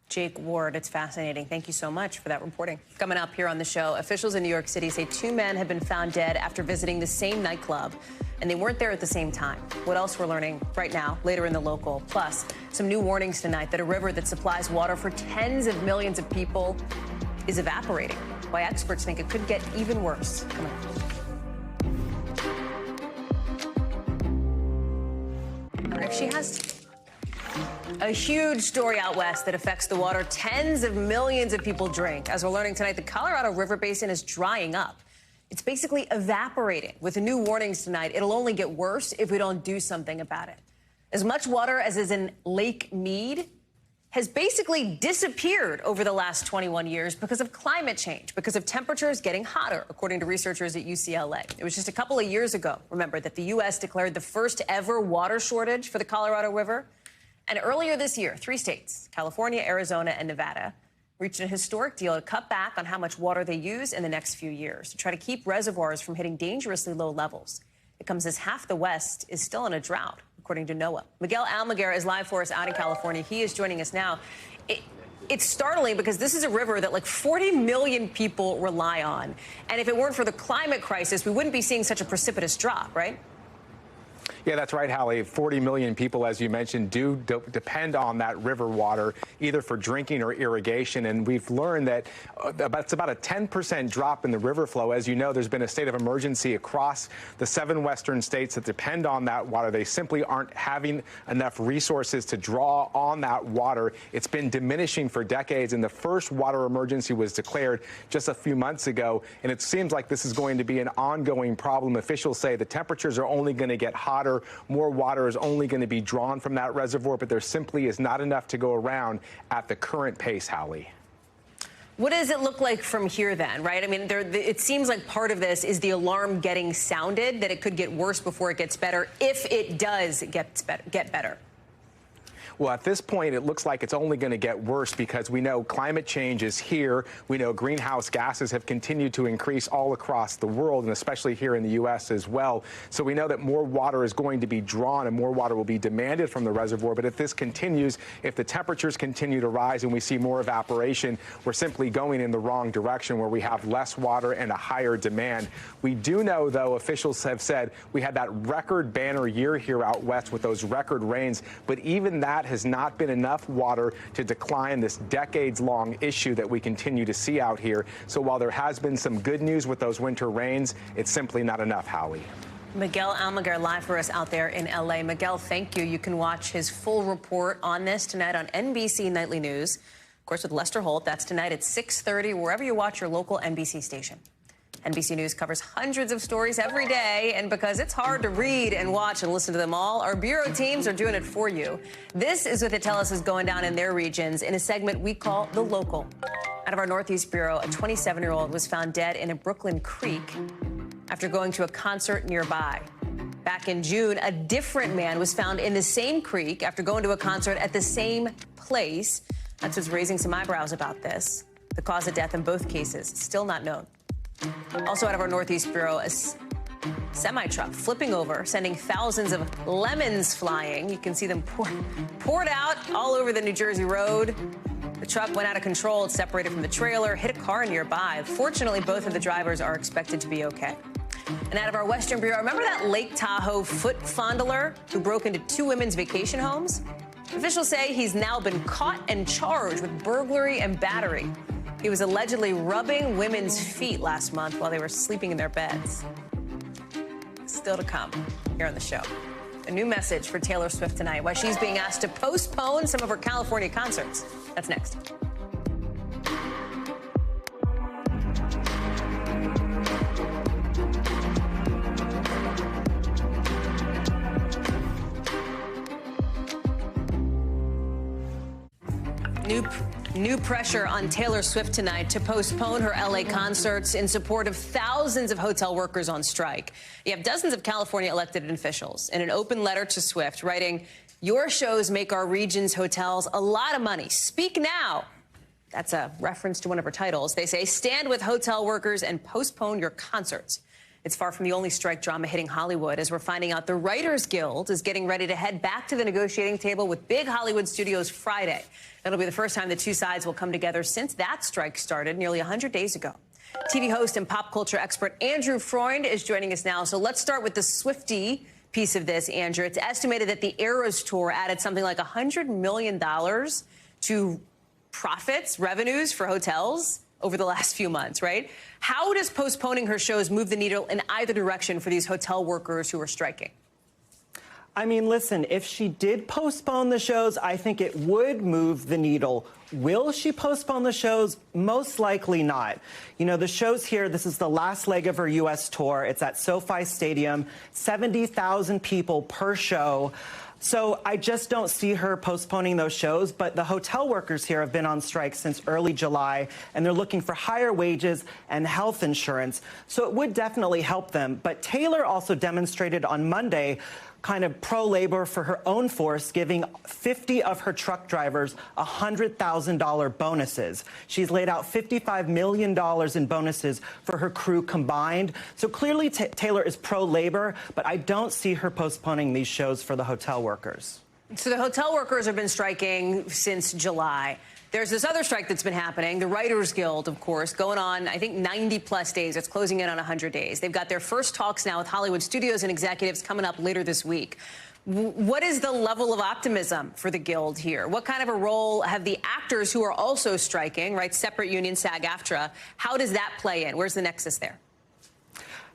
Jake Ward, it's fascinating. Thank you so much for that reporting. Coming up here on the show, officials in New York City say 2 men have been found dead after visiting the same nightclub, and they weren't there at the same time. What else we're learning right now, later in the local. Plus, some new warnings tonight that a river that supplies water for tens of millions of people is evaporating. Why experts think it could get even worse. Coming up. If she has a huge story out west that affects the water tens of millions of people drink. As we're learning tonight, the Colorado River Basin is drying up. It's basically evaporating. With the new warnings tonight, it'll only get worse if we don't do something about it. As much water as is in Lake Mead has basically disappeared over the last 21 years because of climate change, because of temperatures getting hotter, according to researchers at UCLA. It was just a couple of years ago, remember, that the U.S. declared the first ever water shortage for the Colorado River. And earlier this year, 3 states, California, Arizona, and Nevada, reached a historic deal to cut back on how much water they use in the next few years to try to keep reservoirs from hitting dangerously low levels. It comes as half the West is still in a drought, according to NOAA. Miguel Almaguer is live for us out in California. He is joining us now. It's startling because this is a river that like 40 million people rely on. And if it weren't for the climate crisis, we wouldn't be seeing such a precipitous drop, right? Yeah, that's right, Hallie. 40 million people, as you mentioned, do depend on that river water, either for drinking or irrigation. And we've learned that it's about a 10% drop in the river flow. As you know, there's been a state of emergency across the 7 western states that depend on that water. They simply aren't having enough resources to draw on that water. It's been diminishing for decades, and the first water emergency was declared just a few months ago. And it seems like this is going to be an ongoing problem. Officials say the temperatures are only going to get hotter. More water is only going to be drawn from that reservoir, but there simply is not enough to go around at the current pace, Hallie. What does it look like from here then, right? I mean, it seems like part of this is the alarm getting sounded, that it could get worse before it gets better, if it does get better. Well, at this point, it looks like it's only going to get worse because we know climate change is here. We know greenhouse gases have continued to increase all across the world, and especially here in the U.S. as well. So we know that more water is going to be drawn and more water will be demanded from the reservoir. But if this continues, if the temperatures continue to rise and we see more evaporation, we're simply going in the wrong direction where we have less water and a higher demand. We do know, though, officials have said we had that record banner year here out west with those record rains, but even that has not been enough water to decline this decades-long issue that we continue to see out here. So while there has been some good news with those winter rains, it's simply not enough, Hallie. Miguel Almaguer live for us out there in L.A. Miguel, thank you. You can watch his full report on this tonight on NBC Nightly News. Of course, with Lester Holt, that's tonight at 6:30, wherever you watch your local NBC station. NBC News covers hundreds of stories every day, and because it's hard to read and watch and listen to them all, our bureau teams are doing it for you. This is what they tell us is going down in their regions in a segment we call The Local. Out of our Northeast Bureau, a 27-year-old was found dead in a Brooklyn creek after going to a concert nearby. Back in June, a different man was found in the same creek after going to a concert at the same place. That's what's raising some eyebrows about this. The cause of death in both cases still not known. Also out of our Northeast Bureau, a semi-truck flipping over, sending thousands of lemons flying. You can see them poured out all over the New Jersey road. The truck went out of control. It separated from the trailer, hit a car nearby. Fortunately, both of the drivers are expected to be okay. And out of our Western Bureau, remember that Lake Tahoe foot fondler who broke into two women's vacation homes? Officials say he's now been caught and charged with burglary and battery. He was allegedly rubbing women's feet last month while they were sleeping in their beds. Still to come here on the show. A new message for Taylor Swift tonight, why she's being asked to postpone some of her California concerts. That's next. New pressure on Taylor Swift tonight to postpone her L.A. concerts in support of thousands of hotel workers on strike. You have dozens of California elected officials in an open letter to Swift writing, "Your shows make our region's hotels a lot of money. Speak now." That's a reference to one of her titles. They say, "Stand with hotel workers and postpone your concerts." It's far from the only strike drama hitting Hollywood, as we're finding out the Writers Guild is getting ready to head back to the negotiating table with big Hollywood studios Friday. It'll be the first time the two sides will come together since that strike started nearly 100 days ago. TV host and pop culture expert Andrew Freund is joining us now. So let's start with the Swiftie piece of this, Andrew. It's estimated that the Eras Tour added something like $100 million to profits, revenues for hotels over the last few months, right? How does postponing her shows move the needle in either direction for these hotel workers who are striking? I mean, listen, if she did postpone the shows, I think it would move the needle. Will she postpone the shows? Most likely not. You know, the shows here, this is the last leg of her U.S. tour. It's at SoFi Stadium, 70,000 people per show. So I just don't see her postponing those shows. But the hotel workers here have been on strike since early July, and they're looking for higher wages and health insurance. So it would definitely help them. But Taylor also demonstrated on Monday kind of pro-labor for her own force, giving 50 of her truck drivers $100,000 bonuses. She's laid out $55 million in bonuses for her crew combined. So clearly Taylor is pro-labor, but I don't see her postponing these shows for the hotel workers. So the hotel workers have been striking since July. There's this other strike that's been happening, the Writers Guild, of course, going on, I think, 90-plus days. It's closing in on 100 days. They've got their first talks now with Hollywood studios and executives coming up later this week. What is the level of optimism for the Guild here? What kind of a role have the actors who are also striking, right, separate union, SAG-AFTRA, how does that play in? Where's the nexus there?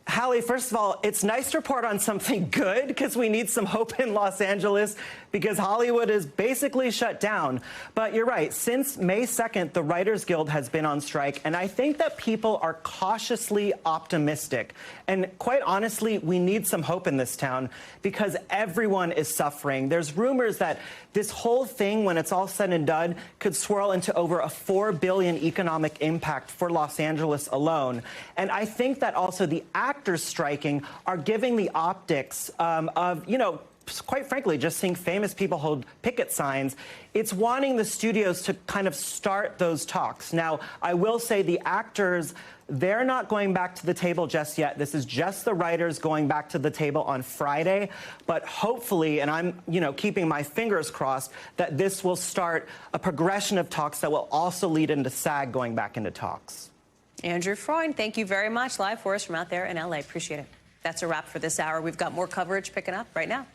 Hallie, first of all, it's nice to report on something good because we need some hope in Los Angeles because Hollywood is basically shut down. But you're right. Since May 2nd, the Writers Guild has been on strike, and I think that people are cautiously optimistic. And quite honestly, we need some hope in this town because everyone is suffering. There's rumors that this whole thing, when it's all said and done, could swirl into over a $4 billion economic impact for Los Angeles alone. And I think that also the actors striking are giving the optics of, you know, quite frankly, just seeing famous people hold picket signs, it's wanting the studios to kind of start those talks. Now, I will say the actors, they're not going back to the table just yet. This is just the writers going back to the table on Friday. But hopefully, and I'm, keeping my fingers crossed, that this will start a progression of talks that will also lead into SAG going back into talks. Andrew Freund, thank you very much. Live for us from out there in LA. Appreciate it. That's a wrap for this hour. We've got more coverage picking up right now.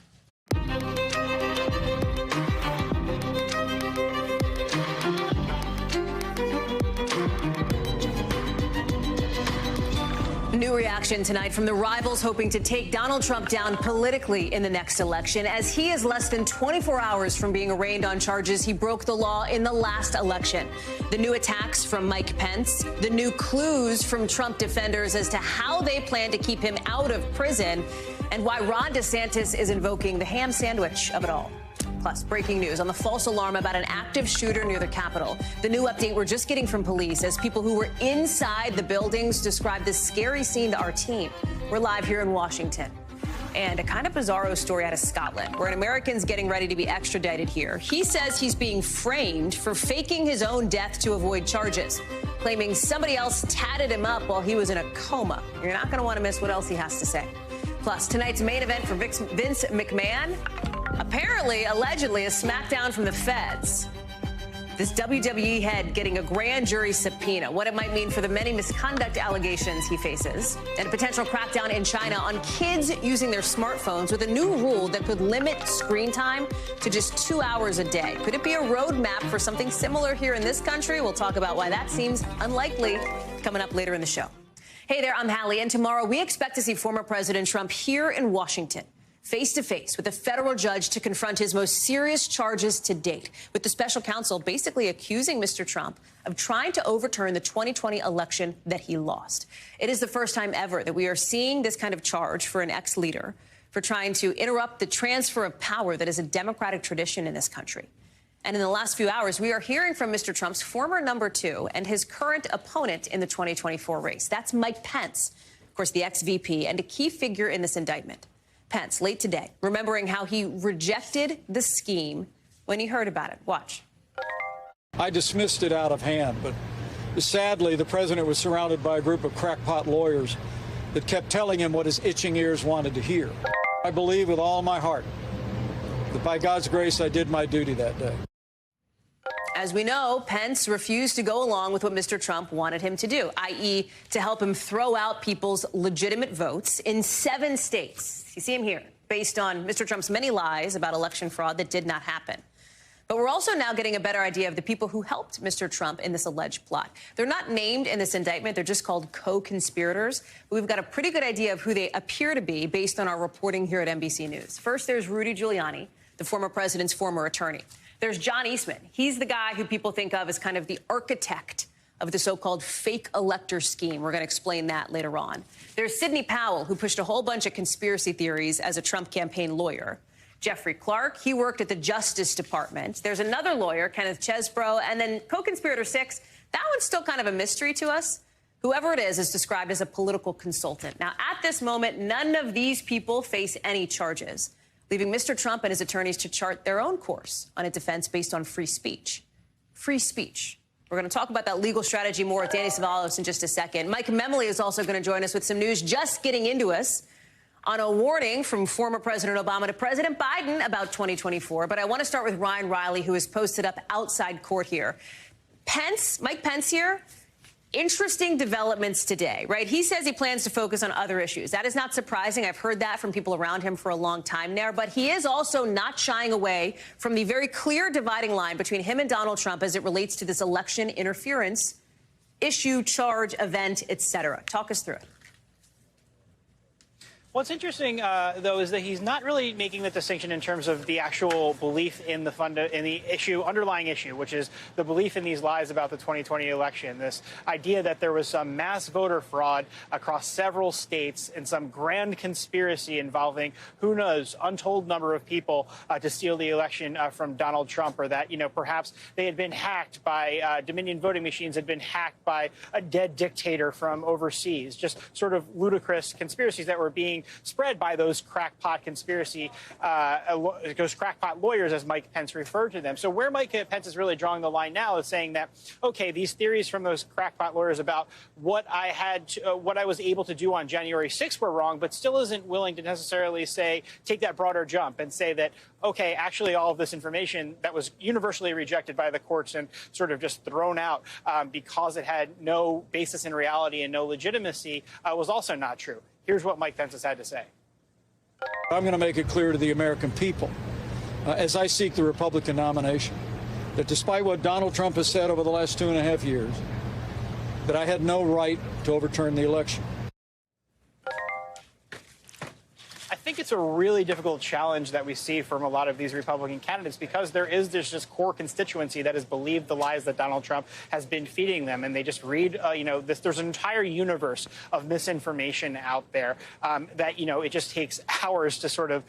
New reaction tonight from the rivals hoping to take Donald Trump down politically in the next election, as he is less than 24 hours from being arraigned on charges he broke the law in the last election. The new attacks from Mike Pence, the new clues from Trump defenders as to how they plan to keep him out of prison, and why Ron DeSantis is invoking the ham sandwich of it all. Plus, breaking news on the false alarm about an active shooter near the Capitol. The new update we're just getting from police as people who were inside the buildings describe this scary scene to our team. We're live here in Washington. And a kind of bizarro story out of Scotland, where an American's getting ready to be extradited here. He says he's being framed for faking his own death to avoid charges, claiming somebody else tatted him up while he was in a coma. You're not going to want to miss what else he has to say. Plus, tonight's main event for Vince McMahon. Apparently, allegedly, a smackdown from the feds. This WWE head getting a grand jury subpoena, what it might mean for the many misconduct allegations he faces, and a potential crackdown in China on kids using their smartphones with a new rule that could limit screen time to just 2 hours a day. Could it be a roadmap for something similar here in this country? We'll talk about why that seems unlikely coming up later in the show. Hey there, I'm Hallie, and tomorrow we expect to see former President Trump here in Washington, face-to-face with a federal judge to confront his most serious charges to date, with the special counsel basically accusing Mr. Trump of trying to overturn the 2020 election that he lost. It is the first time ever that we are seeing this kind of charge for an ex-leader for trying to interrupt the transfer of power that is a democratic tradition in this country. And in the last few hours, we are hearing from Mr. Trump's former number two and his current opponent in the 2024 race. That's Mike Pence, of course, the ex-VP and a key figure in this indictment. Pence, late today, remembering how he rejected the scheme when he heard about it. Watch. I dismissed it out of hand, but sadly, the president was surrounded by a group of crackpot lawyers that kept telling him what his itching ears wanted to hear. I believe with all my heart that by God's grace, I did my duty that day. As we know, Pence refused to go along with what Mr. Trump wanted him to do, i.e. to help him throw out people's legitimate votes in 7 states. You see him here, based on Mr. Trump's many lies about election fraud that did not happen. But we're also now getting a better idea of the people who helped Mr. Trump in this alleged plot. They're not named in this indictment. They're just called co-conspirators. We've got a pretty good idea of who they appear to be based on our reporting here at NBC News. First, there's Rudy Giuliani, the former president's former attorney. There's John Eastman. He's the guy who people think of as kind of the architect of the so-called fake elector scheme. We're going to explain that later on. There's Sidney Powell, who pushed a whole bunch of conspiracy theories as a Trump campaign lawyer. Jeffrey Clark, he worked at the Justice Department. There's another lawyer, Kenneth Chesbrough, and then co-conspirator 6. That one's still kind of a mystery to us. Whoever it is described as a political consultant. Now, at this moment, none of these people face any charges, leaving Mr. Trump and his attorneys to chart their own course on a defense based on free speech. Free speech. We're going to talk about that legal strategy more with Danny Savalos in just a second. Mike Memoli is also going to join us with some news just getting into us on a warning from former President Obama to President Biden about 2024. But I want to start with Ryan Riley, who is posted up outside court here. Mike Pence here. Interesting developments today, right? He says he plans to focus on other issues. That is not surprising. I've heard that from people around him for a long time now. But he is also not shying away from the very clear dividing line between him and Donald Trump as it relates to this election interference issue, charge, event, etc. Talk us through it. What's interesting, though, is that he's not really making the distinction in terms of the actual belief in the underlying issue, which is the belief in these lies about the 2020 election. This idea that there was some mass voter fraud across several states and some grand conspiracy involving, who knows, untold number of people to steal the election from Donald Trump, or that, perhaps they had been hacked by Dominion voting machines, had been hacked by a dead dictator from overseas. Just sort of ludicrous conspiracies that were being being spread by those crackpot those crackpot lawyers, as Mike Pence referred to them. So where Mike Pence is really drawing the line now is saying that, okay, these theories from those crackpot lawyers about what I was able to do on January 6th were wrong, but still isn't willing to necessarily take that broader jump and say that, okay, actually all of this information that was universally rejected by the courts and sort of just thrown out because it had no basis in reality and no legitimacy was also not true. Here's what Mike Pence has had to say. I'm going to make it clear to the American people, as I seek the Republican nomination, that despite what Donald Trump has said over the last 2.5 years, that I had no right to overturn the election. I think it's a really difficult challenge that we see from a lot of these Republican candidates because there is this just core constituency that has believed the lies that Donald Trump has been feeding them, and they just read, there's an entire universe of misinformation out there that, it just takes hours to sort of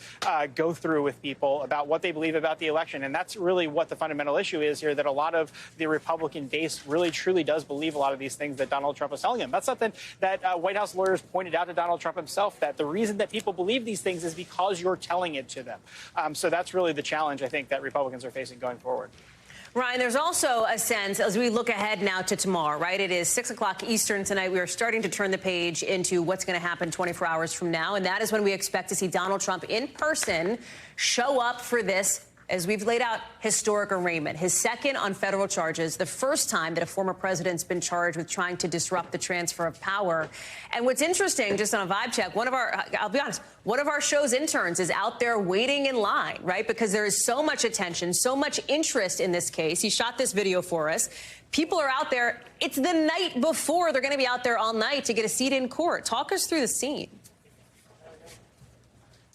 go through with people about what they believe about the election, and that's really what the fundamental issue is here, that a lot of the Republican base really truly does believe a lot of these things that Donald Trump is telling them. That's something that White House lawyers pointed out to Donald Trump himself, that the reason that people believe these things is because you're telling it to them. So that's really the challenge, I think, that Republicans are facing going forward. Ryan, there's also a sense, as we look ahead now to tomorrow, right? It is 6 o'clock Eastern tonight. We are starting to turn the page into what's going to happen 24 hours from now, and that is when we expect to see Donald Trump in person show up for this, as we've laid out, historic arraignment. His second on federal charges, the first time that a former president's been charged with trying to disrupt the transfer of power. And what's interesting, just on a vibe check, I'll be honest, one of our show's interns is out there waiting in line, right? Because there is so much attention, so much interest in this case. He shot this video for us. People are out there. It's the night before. They're going to be out there all night to get a seat in court. Talk us through the scene.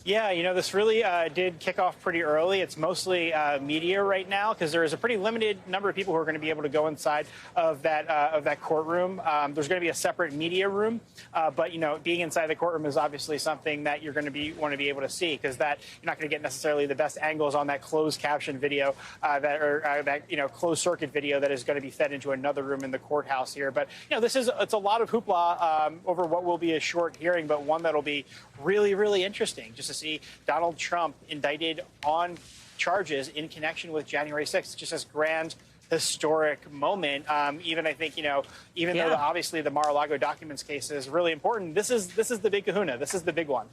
Yeah, this really did kick off pretty early. It's mostly media right now because there is a pretty limited number of people who are going to be able to go inside of that courtroom. There's going to be a separate media room, but being inside the courtroom is obviously something that you're going to want to be able to see because that you're not going to get necessarily the best angles on that closed caption video that closed circuit video that is going to be fed into another room in the courthouse here. But it's a lot of hoopla over what will be a short hearing, but one that'll be really, really interesting just to see Donald Trump indicted on charges in connection with January 6th. Just this grand historic moment. Even I think, even though obviously the Mar-a-Lago documents case is really important, this is the big kahuna. This is the big one.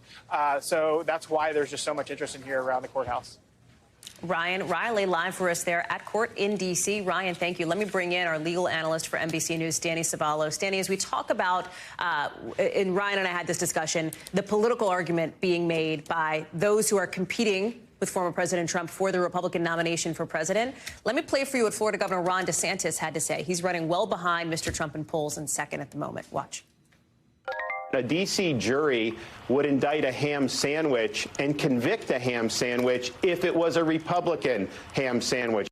So that's why there's just so much interest in here around the courthouse. Ryan Riley live for us there at court in D.C. Ryan, thank you. Let me bring in our legal analyst for NBC News, Danny Savallos. Danny, as we talk about, and Ryan and I had this discussion, the political argument being made by those who are competing with former President Trump for the Republican nomination for president. Let me play for you what Florida Governor Ron DeSantis had to say. He's running well behind Mr. Trump in polls and second at the moment. Watch. A D.C. jury would indict a ham sandwich and convict a ham sandwich if it was a Republican ham sandwich.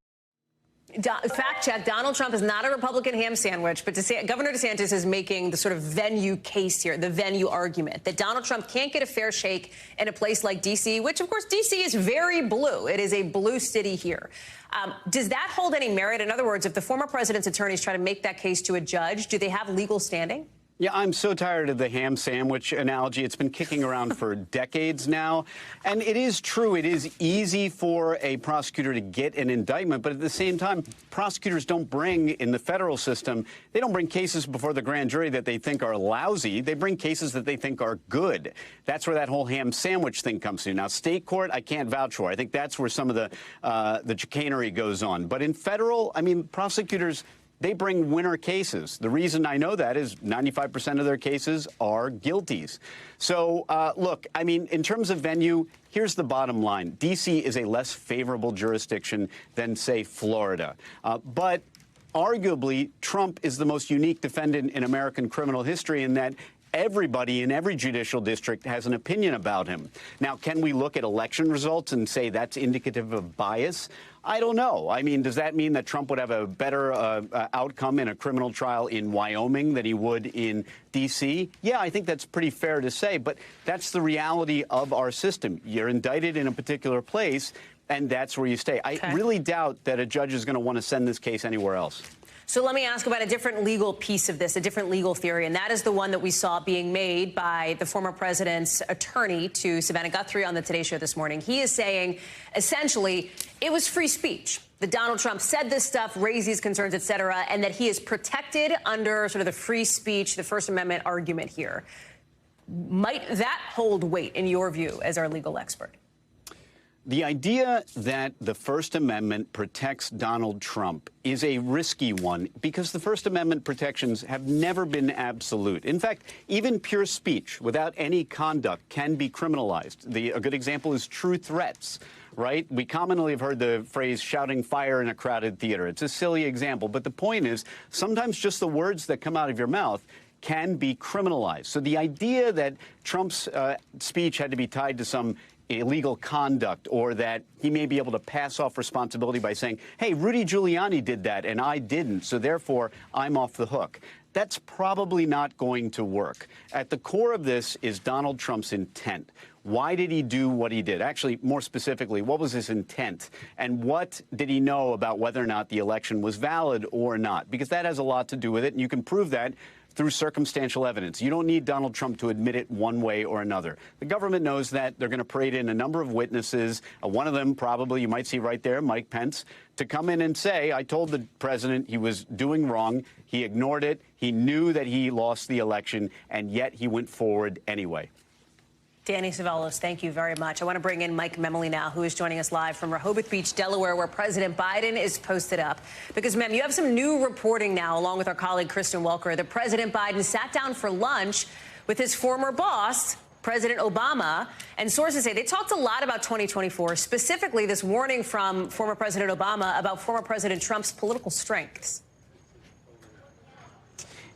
Fact check, Donald Trump is not a Republican ham sandwich, but Governor DeSantis is making the sort of venue case here, the venue argument, that Donald Trump can't get a fair shake in a place like D.C., which, of course, D.C. is very blue. It is a blue city here. Does that hold any merit? In other words, if the former president's attorneys try to make that case to a judge, do they have legal standing? Yeah, I'm so tired of the ham sandwich analogy. It's been kicking around for decades now. And it is true. It is easy for a prosecutor to get an indictment. But at the same time, prosecutors don't bring, in the federal system, they don't bring cases before the grand jury that they think are lousy. They bring cases that they think are good. That's where that whole ham sandwich thing comes to. Now, state court, I can't vouch for. I think that's where some of the chicanery goes on. But in federal, I mean, prosecutors, they bring winner cases. The reason I know that is 95% of their cases are guilties. So, look, I mean, in terms of venue, here's the bottom line. D.C. is a less favorable jurisdiction than, say, Florida. But arguably, Trump is the most unique defendant in American criminal history in that everybody in every judicial district has an opinion about him. Now, can we look at election results and say that's indicative of bias? I don't know. I mean, does that mean that Trump would have a better outcome in a criminal trial in Wyoming than he would in D.C.? Yeah, I think that's pretty fair to say. But that's the reality of our system. You're indicted in a particular place, and that's where you stay. I really doubt that a judge is going to want to send this case anywhere else. So let me ask about a different legal piece of this, a different legal theory, and that is the one that we saw being made by the former president's attorney to Savannah Guthrie on the Today Show this morning. He is saying, essentially, it was free speech. That Donald Trump said this stuff, raised these concerns, et cetera, and that he is protected under sort of the free speech, the First Amendment argument here. Might that hold weight in your view as our legal expert? The idea that the First Amendment protects Donald Trump is a risky one because the First Amendment protections have never been absolute. In fact, even pure speech without any conduct can be criminalized. A good example is true threats, right? We commonly have heard the phrase shouting fire in a crowded theater. It's a silly example, but the point is sometimes just the words that come out of your mouth can be criminalized. So the idea that Trump's speech had to be tied to some illegal conduct or that he may be able to pass off responsibility by saying, hey, Rudy Giuliani did that and I didn't, so therefore I'm off the hook. That's probably not going to work. At the core of this is Donald Trump's intent. Why did he do what he did? Actually, more specifically, what was his intent? And what did he know about whether or not the election was valid or not? Because that has a lot to do with it, and you can prove that through circumstantial evidence. You don't need Donald Trump to admit it one way or another. The government knows that. They're going to parade in a number of witnesses. One of them probably you might see right there, Mike Pence, to come in and say, I told the president he was doing wrong. He ignored it. He knew that he lost the election, and yet he went forward anyway. Danny Savalos, thank you very much. I want to bring in Mike Memoli now, who is joining us live from Rehoboth Beach, Delaware, where President Biden is posted up. Because, Mem, you have some new reporting now, along with our colleague Kristen Welker, that President Biden sat down for lunch with his former boss, President Obama, and sources say they talked a lot about 2024, specifically this warning from former President Obama about former President Trump's political strengths.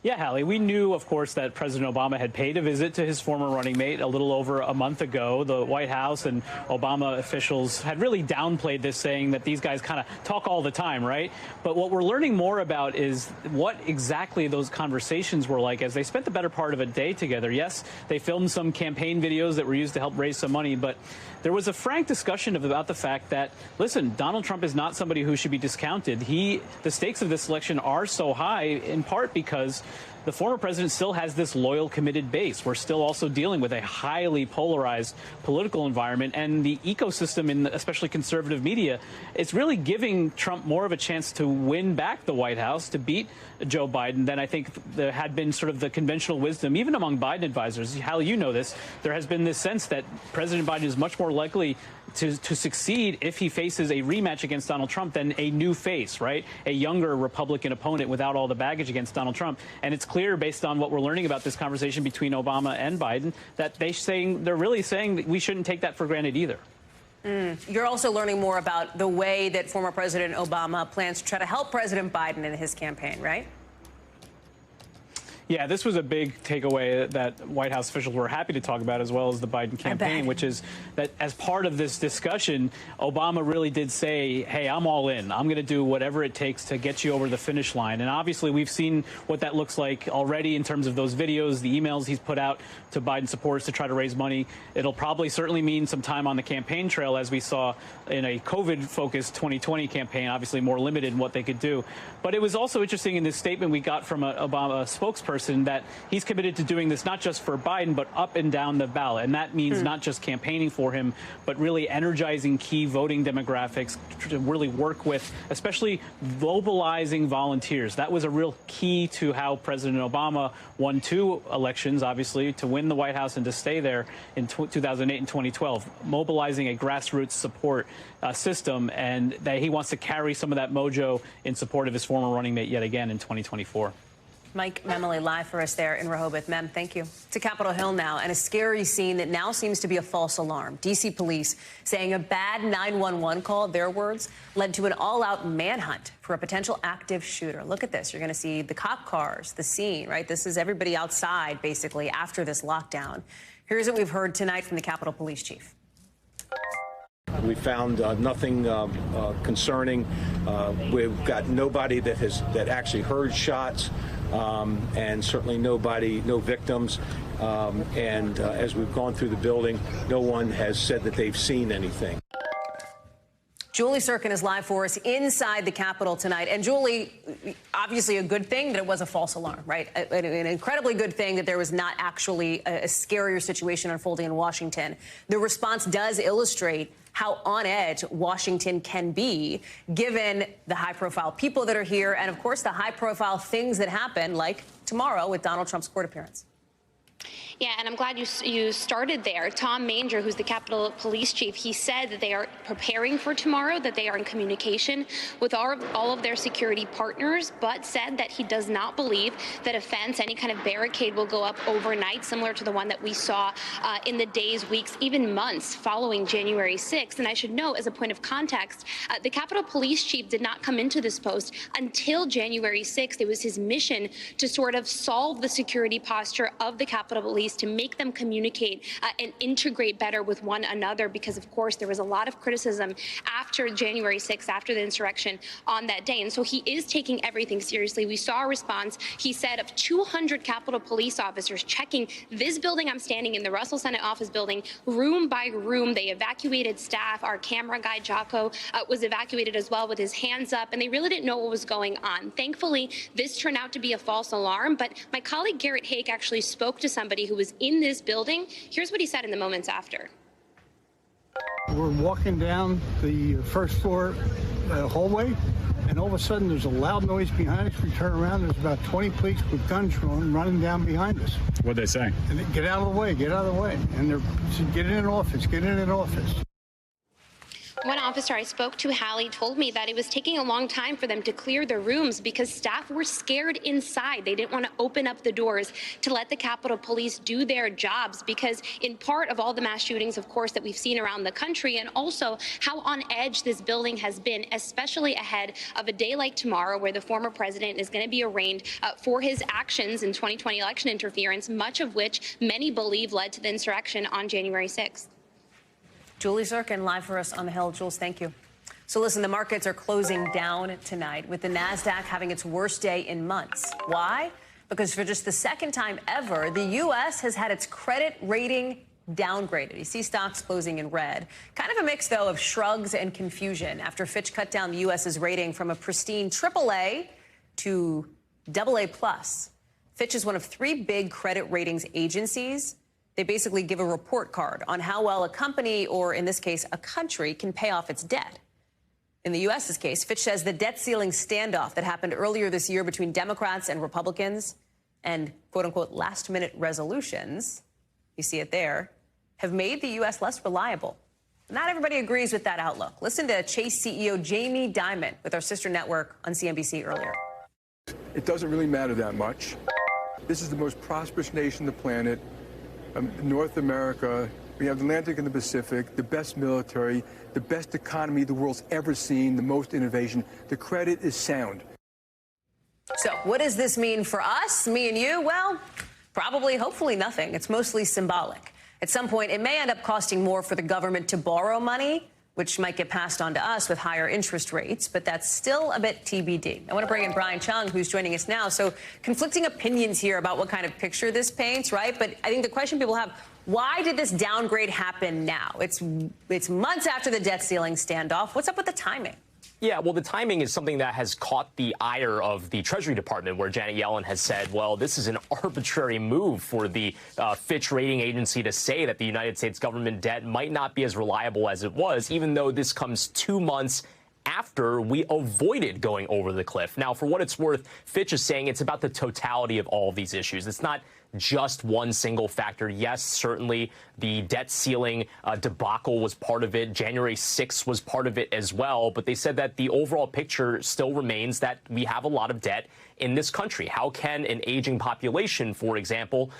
Yeah, Hallie, we knew, of course, that President Obama had paid a visit to his former running mate a little over a month ago. The White House and Obama officials had really downplayed this, saying that these guys kind of talk all the time, right? But what we're learning more about is what exactly those conversations were like as they spent the better part of a day together. Yes, they filmed some campaign videos that were used to help raise some money, but there was a frank discussion about the fact that, listen, Donald Trump is not somebody who should be discounted. The stakes of this election are so high, in part because the former president still has this loyal, committed base. We're still also dealing with a highly polarized political environment, and the ecosystem in especially conservative media, it's really giving Trump more of a chance to win back the White House, to beat Joe Biden, than I think there had been sort of the conventional wisdom, even among Biden advisors. Hallie, you know this. There has been this sense that President Biden is much more likely to succeed if he faces a rematch against Donald Trump than a new face, right? A younger Republican opponent without all the baggage against Donald Trump. And it's clear, based on what we're learning about this conversation between Obama and Biden, that they're really saying that we shouldn't take that for granted either. You're also learning more about the way that former President Obama plans to try to help President Biden in his campaign, right? Yeah, this was a big takeaway that White House officials were happy to talk about, as well as the Biden campaign, which is that as part of this discussion, Obama really did say, hey, I'm all in. I'm going to do whatever it takes to get you over the finish line. And obviously, we've seen what that looks like already in terms of those videos, the emails he's put out to Biden supporters to try to raise money. It'll probably certainly mean some time on the campaign trail, as we saw in a COVID-focused 2020 campaign, obviously more limited in what they could do. But it was also interesting in this statement we got from an Obama spokesperson that he's committed to doing this not just for Biden, but up and down the ballot. And that means not just campaigning for him, but really energizing key voting demographics to really work with, especially mobilizing volunteers. That was a real key to how President Obama won 2 elections, obviously, to win the White House and to stay there in 2008 and 2012, mobilizing a grassroots support system, and that he wants to carry some of that mojo in support of his former running mate yet again in 2024. Mike Memoli live for us there in Rehoboth. Mem, thank you. To Capitol Hill now, and a scary scene that now seems to be a false alarm. D.C. police saying a bad 911 call, their words, led to an all-out manhunt for a potential active shooter. Look at this. You're going to see the cop cars, the scene, right? This is everybody outside, basically, after this lockdown. Here's what we've heard tonight from the Capitol Police Chief. We found nothing concerning. We've got nobody that actually heard shots, and certainly no victims. And as we've gone through the building, no one has said that they've seen anything. Julie Sirkin is live for us inside the Capitol tonight. And Julie, obviously a good thing that it was a false alarm, right? An incredibly good thing that there was not actually a scarier situation unfolding in Washington. The response does illustrate how on edge Washington can be, given the high-profile people that are here and, of course, the high-profile things that happen, like tomorrow with Donald Trump's court appearance. Yeah, and I'm glad you started there. Tom Manger, who's the Capitol Police Chief, he said that they are preparing for tomorrow, that they are in communication with all of their security partners, but said that he does not believe that a fence, any kind of barricade, will go up overnight, similar to the one that we saw in the days, weeks, even months following January 6th. And I should note, as a point of context, the Capitol Police Chief did not come into this post until January 6th. It was his mission to sort of solve the security posture of the Capitol Police, to make them communicate and integrate better with one another, because, of course, there was a lot of criticism after January 6th, after the insurrection on that day. And so he is taking everything seriously. We saw a response, he said, of 200 Capitol Police officers checking this building I'm standing in, the Russell Senate office building, room by room. They evacuated staff. Our camera guy, Jocko, was evacuated as well with his hands up, and they really didn't know what was going on. Thankfully, this turned out to be a false alarm, but my colleague Garrett Hake actually spoke to somebody who was in this building. Here's what he said in the moments after. We're walking down the first floor hallway, and all of a sudden there's a loud noise behind us. We turn around, there's about 20 police with guns drawn running down behind us. What'd they say? And they, get out of the way, get out of the way. And they're saying, get in an office, get in an office. One officer I spoke to, Hallie, told me that it was taking a long time for them to clear the rooms because staff were scared inside. They didn't want to open up the doors to let the Capitol Police do their jobs, because in part of all the mass shootings, of course, that we've seen around the country, and also how on edge this building has been, especially ahead of a day like tomorrow, where the former president is going to be arraigned for his actions in 2020 election interference, much of which many believe led to the insurrection on January 6th. Julie Sirkin live for us on the Hill. Jules, thank you. So listen, the markets are closing down tonight, with the NASDAQ having its worst day in months. Why? Because for just the second time ever, the U.S. has had its credit rating downgraded. You see stocks closing in red. Kind of a mix, though, of shrugs and confusion after Fitch cut down the U.S.'s rating from a pristine AAA to AA+. Fitch is one of 3 big credit ratings agencies. They basically give a report card on how well a company, or in this case, a country, can pay off its debt. In the U.S.'s case, Fitch says the debt ceiling standoff that happened earlier this year between Democrats and Republicans and, quote-unquote, last-minute resolutions, you see it there, have made the U.S. less reliable. Not everybody agrees with that outlook. Listen to Chase CEO Jamie Dimon with our sister network on CNBC earlier. It doesn't really matter that much. This is the most prosperous nation on the planet. North America, we have the Atlantic and the Pacific, the best military, the best economy the world's ever seen, the most innovation. The credit is sound. So what does this mean for us, me and you? Well, probably, hopefully nothing. It's mostly symbolic. At some point, it may end up costing more for the government to borrow money, which might get passed on to us with higher interest rates, but that's still a bit TBD. I want to bring in Brian Chung, who's joining us now. So conflicting opinions here about what kind of picture this paints, right? But I think the question people have, why did this downgrade happen now? It's months after the debt ceiling standoff. What's up with the timing? Yeah, well, the timing is something that has caught the ire of the Treasury Department, where Janet Yellen has said, well, this is an arbitrary move for the Fitch rating agency to say that the United States government debt might not be as reliable as it was, even though this comes 2 months after we avoided going over the cliff. Now, for what it's worth, Fitch is saying it's about the totality of all of these issues. It's not just one single factor. Yes, certainly the debt ceiling debacle was part of it. January 6th was part of it as well. But they said that the overall picture still remains that we have a lot of debt in this country. How can an aging population, for example,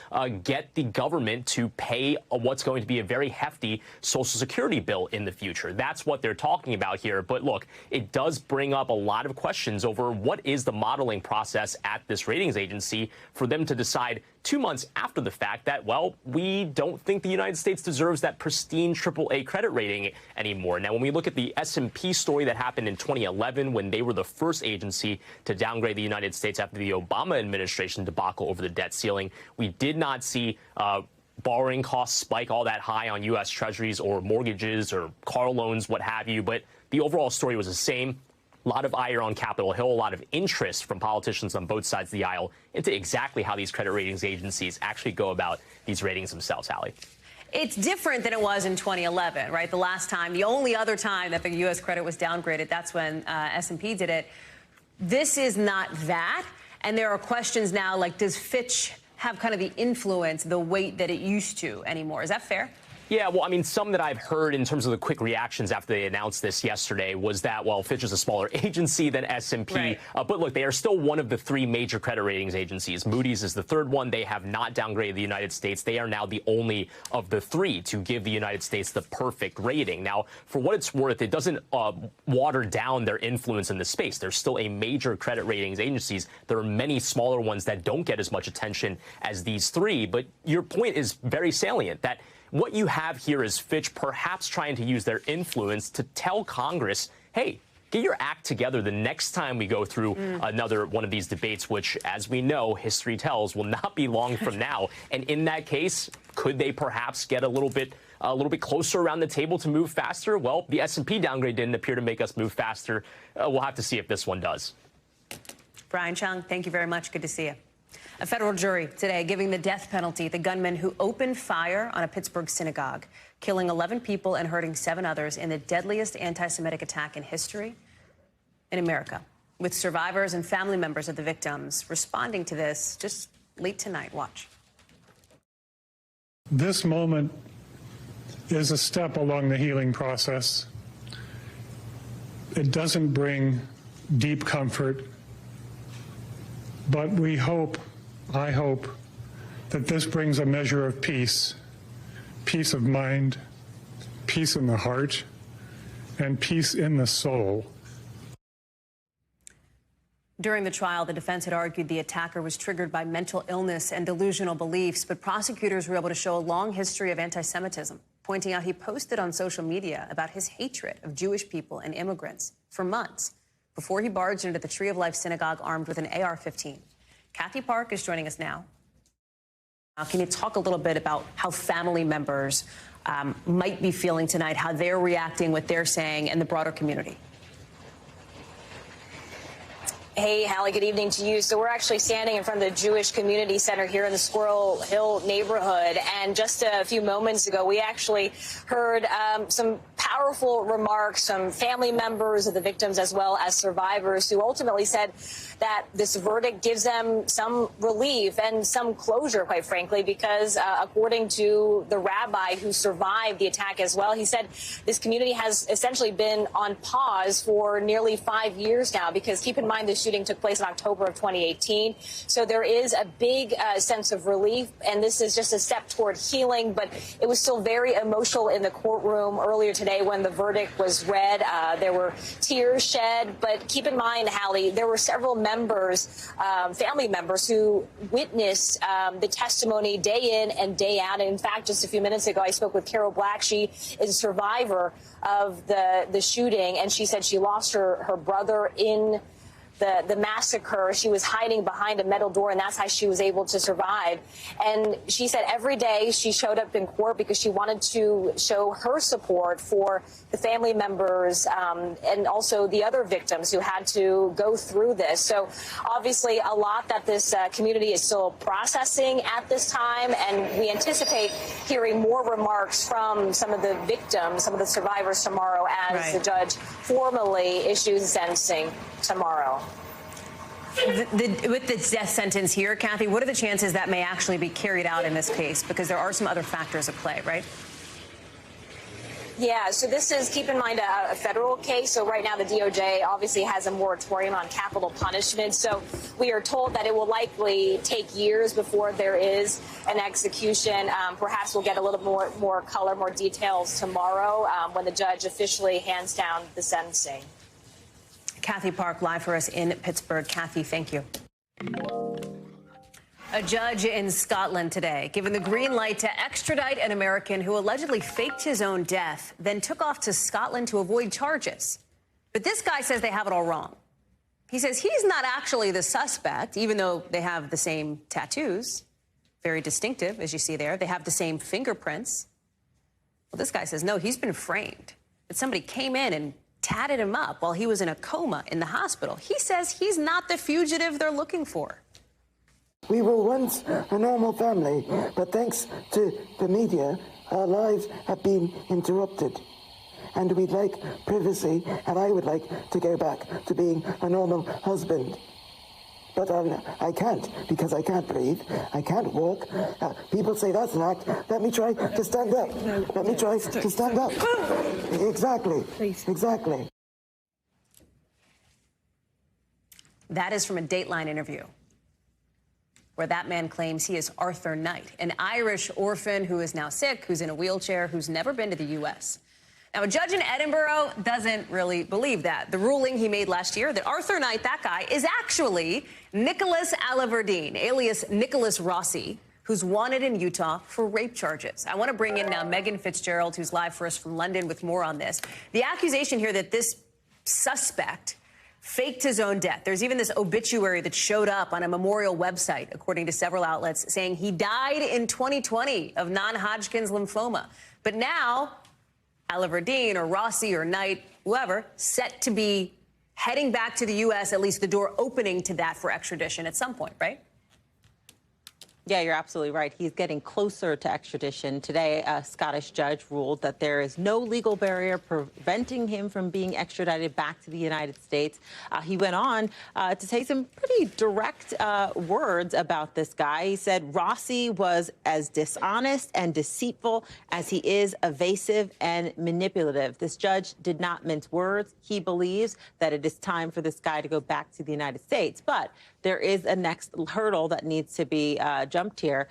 get the government to pay what's going to be a very hefty Social Security bill in the future? That's what they're talking about here. But look, it does bring up a lot of questions over what is the modeling process at this ratings agency for them to decide 2 months after the fact that, well, we don't think the United States deserves that pristine AAA credit rating anymore. Now, when we look at the S&P story that happened in 2011, when they were the first agency to downgrade the United States after the Obama administration debacle over the debt ceiling, we did not see borrowing costs spike all that high on U.S. treasuries or mortgages or car loans, what have you. But the overall story was the same. A lot of ire on Capitol Hill, a lot of interest from politicians on both sides of the aisle into exactly how these credit ratings agencies actually go about these ratings themselves, Hallie. It's different than it was in 2011, right? The last time, the only other time that the U.S. credit was downgraded, that's when S&P did it. This is not that. And there are questions now, like, does Fitch have kind of the influence, the weight that it used to anymore? Is that fair? Yeah, well, I mean, some that I've heard in terms of the quick reactions after they announced this yesterday was that, well, Fitch is a smaller agency than S&P. Right. But look, they are still one of the three major credit ratings agencies. Moody's is the third one. They have not downgraded the United States. They are now the only of the three to give the United States the perfect rating. Now, for what it's worth, it doesn't water down their influence in the space. They're still a major credit ratings agencies. There are many smaller ones that don't get as much attention as these three. But your point is very salient, that what you have here is Fitch perhaps trying to use their influence to tell Congress, hey, get your act together the next time we go through another one of these debates, which, as we know, history tells, will not be long from now. And in that case, could they perhaps get a little bit closer around the table to move faster? Well, the S&P downgrade didn't appear to make us move faster. We'll have to see if this one does. Brian Chung, thank you very much. Good to see you. A federal jury today giving the death penalty to the gunman who opened fire on a Pittsburgh synagogue, killing 11 people and hurting 7 others in the deadliest anti-Semitic attack in history in America, with survivors and family members of the victims responding to this just late tonight. Watch. This moment is a step along the healing process. It doesn't bring deep comfort, but we hope, I hope, that this brings a measure of peace, peace of mind, peace in the heart, and peace in the soul. During the trial, the defense had argued the attacker was triggered by mental illness and delusional beliefs, but prosecutors were able to show a long history of anti-Semitism, pointing out he posted on social media about his hatred of Jewish people and immigrants for months before he barged into the Tree of Life synagogue armed with an AR-15. Kathy Park is joining us now. Can you talk a little bit about how family members might be feeling tonight, how they're reacting, what they're saying, and the broader community? Hey, Hallie, good evening to you. So we're actually standing in front of the Jewish Community Center here in the Squirrel Hill neighborhood. And just a few moments ago, we actually heard some powerful remarks from family members of the victims as well as survivors who ultimately said that this verdict gives them some relief and some closure, quite frankly, because according to the rabbi who survived the attack as well, he said this community has essentially been on pause for nearly 5 years now, because keep in mind, the shooting took place in October of 2018. So there is a big sense of relief, and this is just a step toward healing. But it was still very emotional in the courtroom earlier today when the verdict was read. There were tears shed. But keep in mind, Hallie, there were several members, family members, who witnessed the testimony day in and day out. And in fact, just a few minutes ago, I spoke with Carol Black. She is a survivor of the shooting, and she said she lost her brother in the massacre. She was hiding behind a metal door, and that's how she was able to survive. And she said every day she showed up in court because she wanted to show her support for the family members and also the other victims who had to go through this. So obviously a lot that this community is still processing at this time, and we anticipate hearing more remarks from some of the victims, some of the survivors tomorrow as the judge formally issues sentencing tomorrow. With the death sentence here, Kathy, what are the chances that may actually be carried out in this case? Because there are some other factors at play, right? Yeah, so this is, keep in mind, a federal case. So right now the DOJ obviously has a moratorium on capital punishment. So we are told that it will likely take years before there is an execution. Perhaps we'll get a little more color, more details tomorrow when the judge officially hands down the sentencing. Kathy Park, live for us in Pittsburgh. Kathy, thank you. A judge in Scotland today given the green light to extradite an American who allegedly faked his own death, then took off to Scotland to avoid charges. But this guy says they have it all wrong. He says he's not actually the suspect, even though they have the same tattoos. Very distinctive, as you see there. They have the same fingerprints. Well, this guy says, no, he's been framed. That somebody came in and tatted him up while he was in a coma in the hospital. He says he's not the fugitive they're looking for. We were once a normal family, but thanks to the media, our lives have been interrupted. And we'd like privacy, and I would like to go back to being a normal husband. But I can't, because I can't breathe, I can't walk. People say that's an act. Let me try to stand up. Let me try to stand up. Exactly, exactly. That is from a Dateline interview where that man claims he is Arthur Knight, an Irish orphan who is now sick, who's in a wheelchair, who's never been to the U.S. Now, a judge in Edinburgh doesn't really believe that. The ruling he made last year that Arthur Knight, that guy, is actually Nicholas Aliverdine, alias Nicholas Rossi, who's wanted in Utah for rape charges. I want to bring in now Megan Fitzgerald, who's live for us from London with more on this. The accusation here that this suspect faked his own death. There's even this obituary that showed up on a memorial website, according to several outlets, saying he died in 2020 of non-Hodgkin's lymphoma. But now Aliverdine or Rossi or Knight, whoever, set to be heading back to the U.S., at least the door opening to that for extradition at some point, right? Yeah, you're absolutely right. He's getting closer to extradition. Today, a Scottish judge ruled that there is no legal barrier preventing him from being extradited back to the United States. He went on to say some pretty direct words about this guy. He said Rossi was as dishonest and deceitful as he is evasive and manipulative. This judge did not mince words. He believes that it is time for this guy to go back to the United States. But there is a next hurdle that needs to be jumped here.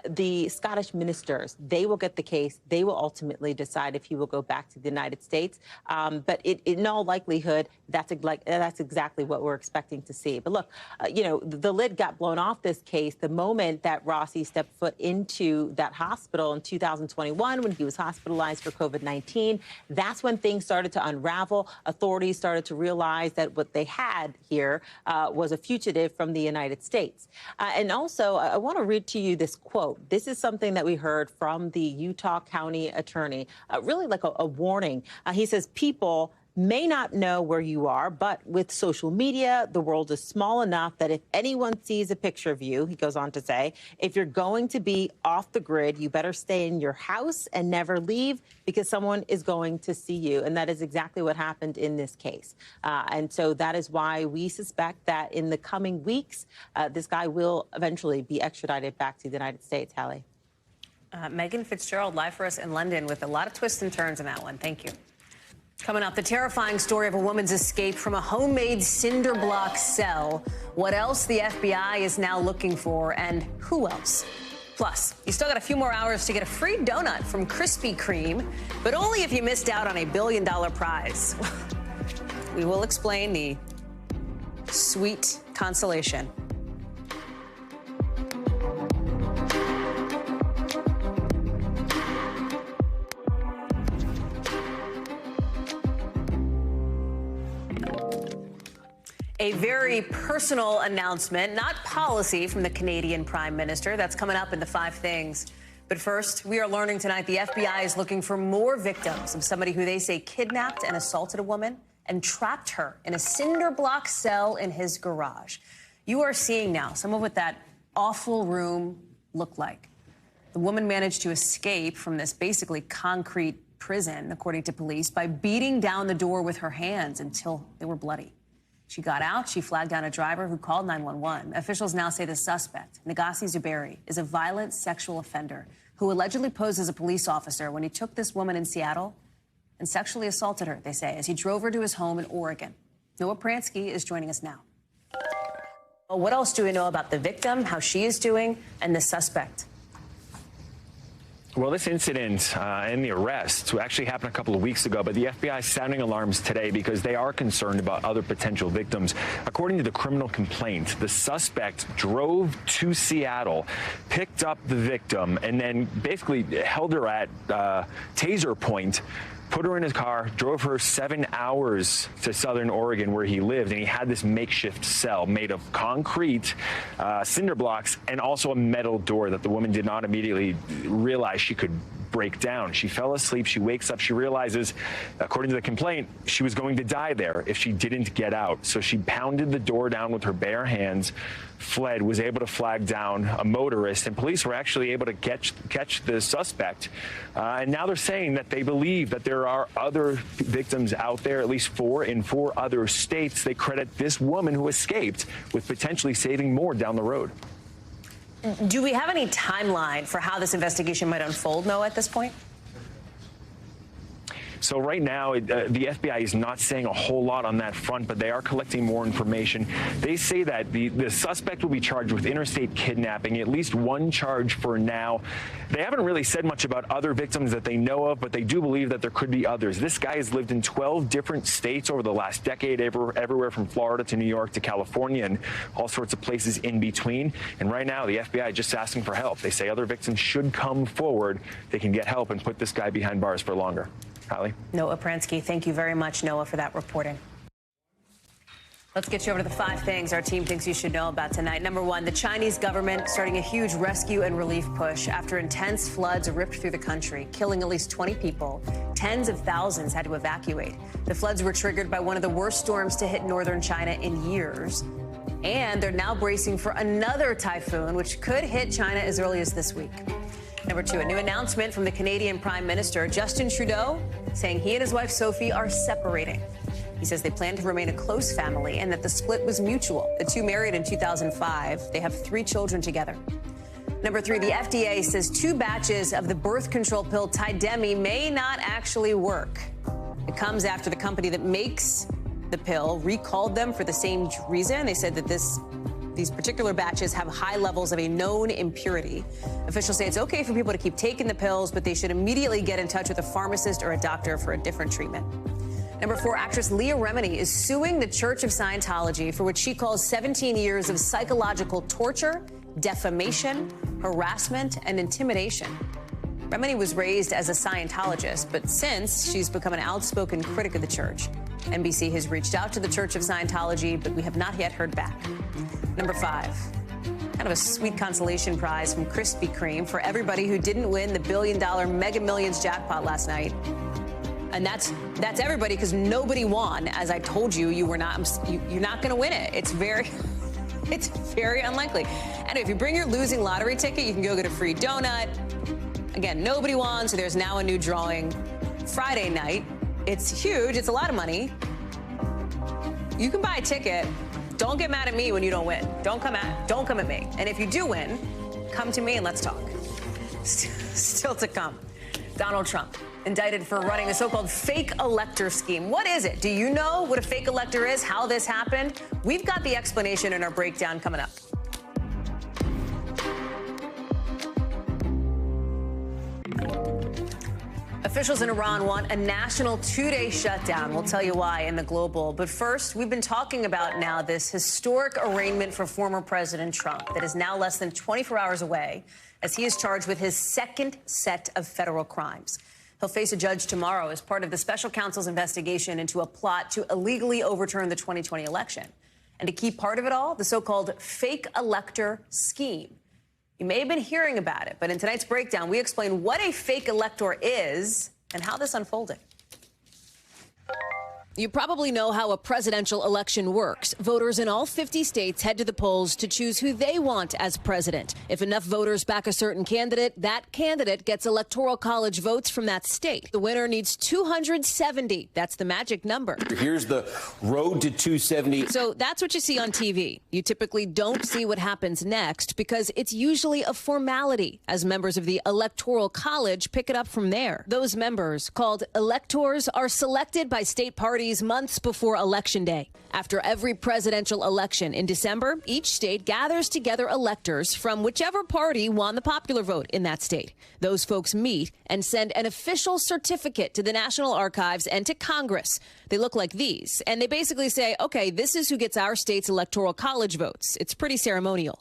The Scottish ministers, they will get the case. They will ultimately decide if he will go back to the United States. But in all likelihood, that's exactly what we're expecting to see. But look, the lid got blown off this case the moment that Rossi stepped foot into that hospital in 2021 when he was hospitalized for COVID-19. That's when things started to unravel. Authorities started to realize that what they had here was a fugitive from the United States. And also, I want to read to you this quote. This is something that we heard from the Utah County attorney, really like a warning. He says, people may not know where you are, but with social media, the world is small enough that if anyone sees a picture of you, he goes on to say, if you're going to be off the grid, you better stay in your house and never leave because someone is going to see you. And that is exactly what happened in this case. And so that is why we suspect that in the coming weeks, this guy will eventually be extradited back to the United States. Hallie. Megan Fitzgerald live for us in London with a lot of twists and turns in that one. Thank you. Coming up, the terrifying story of a woman's escape from a homemade cinder block cell. What else the FBI is now looking for, and who else? Plus, you still got a few more hours to get a free donut from Krispy Kreme, but only if you missed out on a $1 billion prize. We will explain the sweet consolation. A very personal announcement, not policy, from the Canadian Prime Minister. That's coming up in the 5 things. But first, we are learning tonight the FBI is looking for more victims of somebody who they say kidnapped and assaulted a woman and trapped her in a cinder block cell in his garage. You are seeing now some of what that awful room looked like. The woman managed to escape from this basically concrete prison, according to police, by beating down the door with her hands until they were bloody. She got out. She flagged down a driver who called 911. Officials now say the suspect, Nagasi Zuberi, is a violent sexual offender who allegedly posed as a police officer when he took this woman in Seattle and sexually assaulted her, they say, as he drove her to his home in Oregon. Noah Pransky is joining us now. What else do we know about the victim, how she is doing, and the suspect? Well, this incident and the arrest actually happened a couple of weeks ago, but the FBI is sounding alarms today because they are concerned about other potential victims. According to the criminal complaint, the suspect drove to Seattle, picked up the victim, and then basically held her at taser point put her in his car, drove her 7 hours to Southern Oregon where he lived, and he had this makeshift cell made of concrete, cinder blocks, and also a metal door that the woman did not immediately realize she could break down. She fell asleep. She wakes up. She realizes, according to the complaint, she was going to die there if she didn't get out. So she pounded the door down with her bare hands, fled, was able to flag down a motorist, and police were actually able to catch the suspect. And now they're saying that they believe that there are other victims out there, at least 4 in 4 other states. They credit this woman who escaped with potentially saving more down the road. Do we have any timeline for how this investigation might unfold, Noah, at this point? So right now, the FBI is not saying a whole lot on that front, but they are collecting more information. They say that the suspect will be charged with interstate kidnapping, at least one charge for now. They haven't really said much about other victims that they know of, but they do believe that there could be others. This guy has lived in 12 different states over the last decade, everywhere from Florida to New York to California and all sorts of places in between. And right now, the FBI is just asking for help. They say other victims should come forward. They can get help and put this guy behind bars for longer. Hallie? Noah Pransky, thank you very much, Noah, for that reporting. Let's get you over to the 5 things our team thinks you should know about tonight. Number 1, the Chinese government starting a huge rescue and relief push after intense floods ripped through the country, killing at least 20 people. Tens of thousands had to evacuate. The floods were triggered by one of the worst storms to hit northern China in years. And they're now bracing for another typhoon, which could hit China as early as this week. Number 2, a new announcement from the Canadian Prime Minister, Justin Trudeau, saying he and his wife Sophie are separating. He says they plan to remain a close family and that the split was mutual. The two married in 2005. They have 3 children together. Number 3, the FDA says 2 batches of the birth control pill Tydemi may not actually work. It comes after the company that makes the pill recalled them for the same reason. They said that these particular batches have high levels of a known impurity. Officials say it's okay for people to keep taking the pills, but they should immediately get in touch with a pharmacist or a doctor for a different treatment. Number 4, actress Leah Remini is suing the Church of Scientology for what she calls 17 years of psychological torture, defamation, harassment, and intimidation. Remini was raised as a Scientologist, but since she's become an outspoken critic of the church. NBC has reached out to the Church of Scientology, but we have not yet heard back. Number 5, kind of a sweet consolation prize from Krispy Kreme for everybody who didn't win the $1 billion Mega Millions jackpot last night. And that's everybody, because nobody won. As I told you, you're not going to win it. It's very unlikely. And if you bring your losing lottery ticket, you can go get a free donut. Again, nobody won, so there's now a new drawing Friday night. It's huge. It's a lot of money. You can buy a ticket. Don't get mad at me when you don't win. Don't come at me. And if you do win, come to me and let's talk. Still to come, Donald Trump indicted for running the so-called fake elector scheme. What is it? Do you know what a fake elector is? How this happened? We've got the explanation in our breakdown coming up. Officials in Iran want a national 2-day shutdown. We'll tell you why in the Global. But first, we've been talking about now this historic arraignment for former President Trump that is now less than 24 hours away as he is charged with his second set of federal crimes. He'll face a judge tomorrow as part of the special counsel's investigation into a plot to illegally overturn the 2020 election. And a key part of it all, the so-called fake elector scheme. You may have been hearing about it, but in tonight's breakdown, we explain what a fake elector is and how this unfolded. You probably know how a presidential election works. Voters in all 50 states head to the polls to choose who they want as president. If enough voters back a certain candidate, that candidate gets electoral college votes from that state. The winner needs 270. That's the magic number. Here's the road to 270. So that's what you see on TV. You typically don't see what happens next because it's usually a formality as members of the electoral college pick it up from there. Those members, called electors, are selected by state parties months before Election Day. After every presidential election in December, each state gathers together electors from whichever party won the popular vote in that state. Those folks meet and send an official certificate to the National Archives and to Congress. They look like these, and they basically say, okay, this is who gets our state's electoral college votes. It's pretty ceremonial.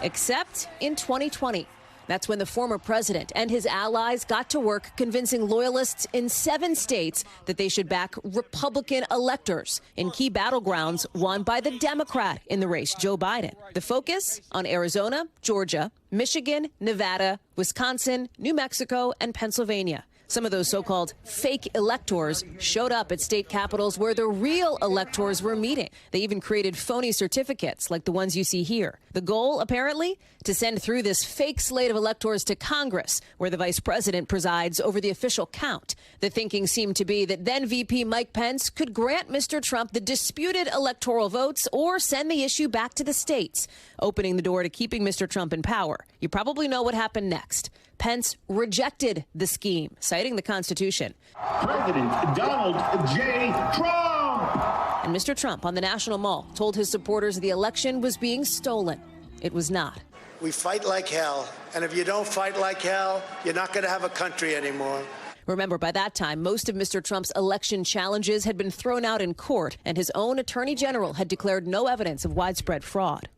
Except in 2020. That's when the former president and his allies got to work convincing loyalists in 7 states that they should back Republican electors in key battlegrounds won by the Democrat in the race, Joe Biden. The focus on Arizona, Georgia, Michigan, Nevada, Wisconsin, New Mexico, and Pennsylvania. Some of those so-called fake electors showed up at state capitals where the real electors were meeting. They even created phony certificates like the ones you see here. The goal, apparently, to send through this fake slate of electors to Congress, where the vice president presides over the official count. The thinking seemed to be that then VP Mike Pence could grant Mr. Trump the disputed electoral votes or send the issue back to the states, opening the door to keeping Mr. Trump in power. You probably know what happened next. Pence rejected the scheme, citing the Constitution. President Donald J. Trump! And Mr. Trump on the National Mall told his supporters the election was being stolen. It was not. We fight like hell, and if you don't fight like hell, you're not going to have a country anymore. Remember, by that time, most of Mr. Trump's election challenges had been thrown out in court, and his own attorney general had declared no evidence of widespread fraud.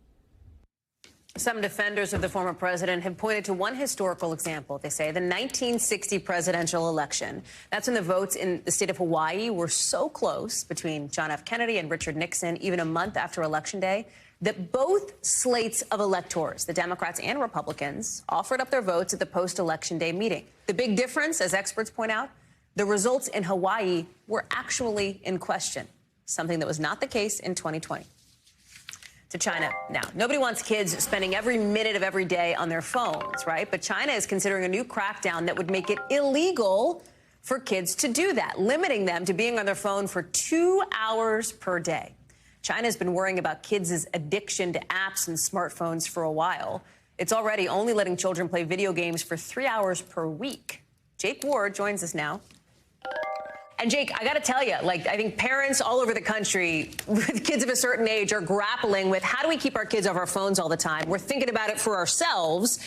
Some defenders of the former president have pointed to one historical example. They say the 1960 presidential election. That's when the votes in the state of Hawaii were so close between John F. Kennedy and Richard Nixon, even a month after Election Day, that both slates of electors, the Democrats and Republicans, offered up their votes at the post-Election Day meeting. The big difference, as experts point out, the results in Hawaii were actually in question, something that was not the case in 2020. To China now. Nobody wants kids spending every minute of every day on their phones, right? But China is considering a new crackdown that would make it illegal for kids to do that, limiting them to being on their phone for 2 hours per day. China's been worrying about kids' addiction to apps and smartphones for a while. It's already only letting children play video games for 3 hours per week. Jake Ward joins us now. And Jake, I got to tell you, I think parents all over the country with kids of a certain age are grappling with how do we keep our kids off our phones all the time? We're thinking about it for ourselves.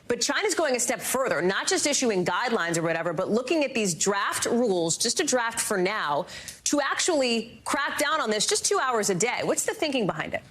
But China's going a step further, not just issuing guidelines or whatever, but looking at these draft rules, just a draft for now, to actually crack down on this just 2 hours a day. What's the thinking behind it?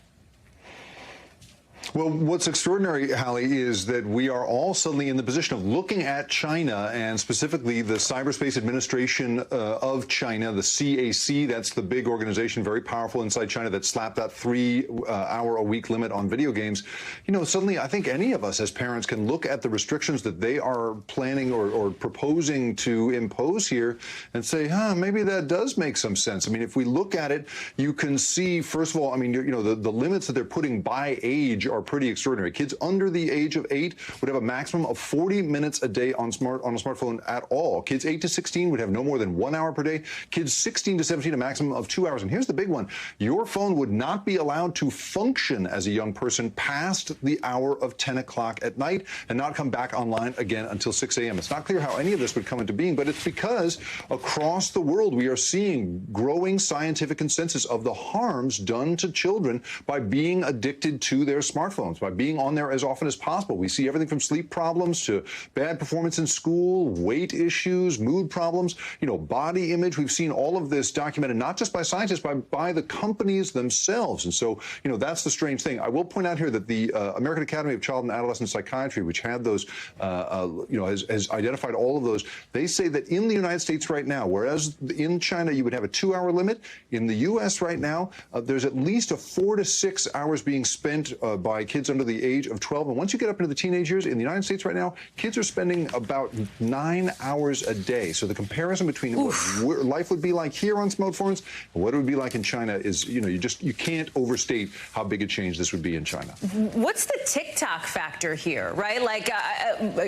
Well, what's extraordinary, Hallie, is that we are all suddenly in the position of looking at China and specifically the Cyberspace Administration of China, the CAC. That's the big organization, very powerful inside China, that slapped that 3-hour-a-week limit on video games. You know, suddenly I think any of us as parents can look at the restrictions that they are planning or proposing to impose here and say, maybe that does make some sense. I mean, if we look at it, you can see, first of all, I mean, you know, the limits that they're putting by age are pretty extraordinary. Kids under the age of 8 would have a maximum of 40 minutes a day on a smartphone at all. Kids 8 to 16 would have no more than 1 hour per day. Kids 16 to 17, a maximum of 2 hours. And here's the big one. Your phone would not be allowed to function as a young person past the hour of 10 o'clock at night and not come back online again until 6 a.m. It's not clear how any of this would come into being, but it's because across the world we are seeing growing scientific consensus of the harms done to children by being addicted to their smartphones, by being on there as often as possible. We see everything from sleep problems to bad performance in school, weight issues, mood problems, you know, body image. We've seen all of this documented, not just by scientists, but by the companies themselves. And so, you know, that's the strange thing. I will point out here that the American Academy of Child and Adolescent Psychiatry, which had those, you know, has identified all of those. They say that in the United States right now, whereas in China you would have a 2-hour limit, in the U.S. right now, there's at least a 4 to 6 hours being spent by kids under the age of 12. And once you get up into the teenage years, in the United States right now, kids are spending about 9 hours a day. So the comparison between what life would be like here on smartphones and what it would be like in China is, you know, you can't overstate how big a change this would be in China. What's the TikTok factor here, right? Like,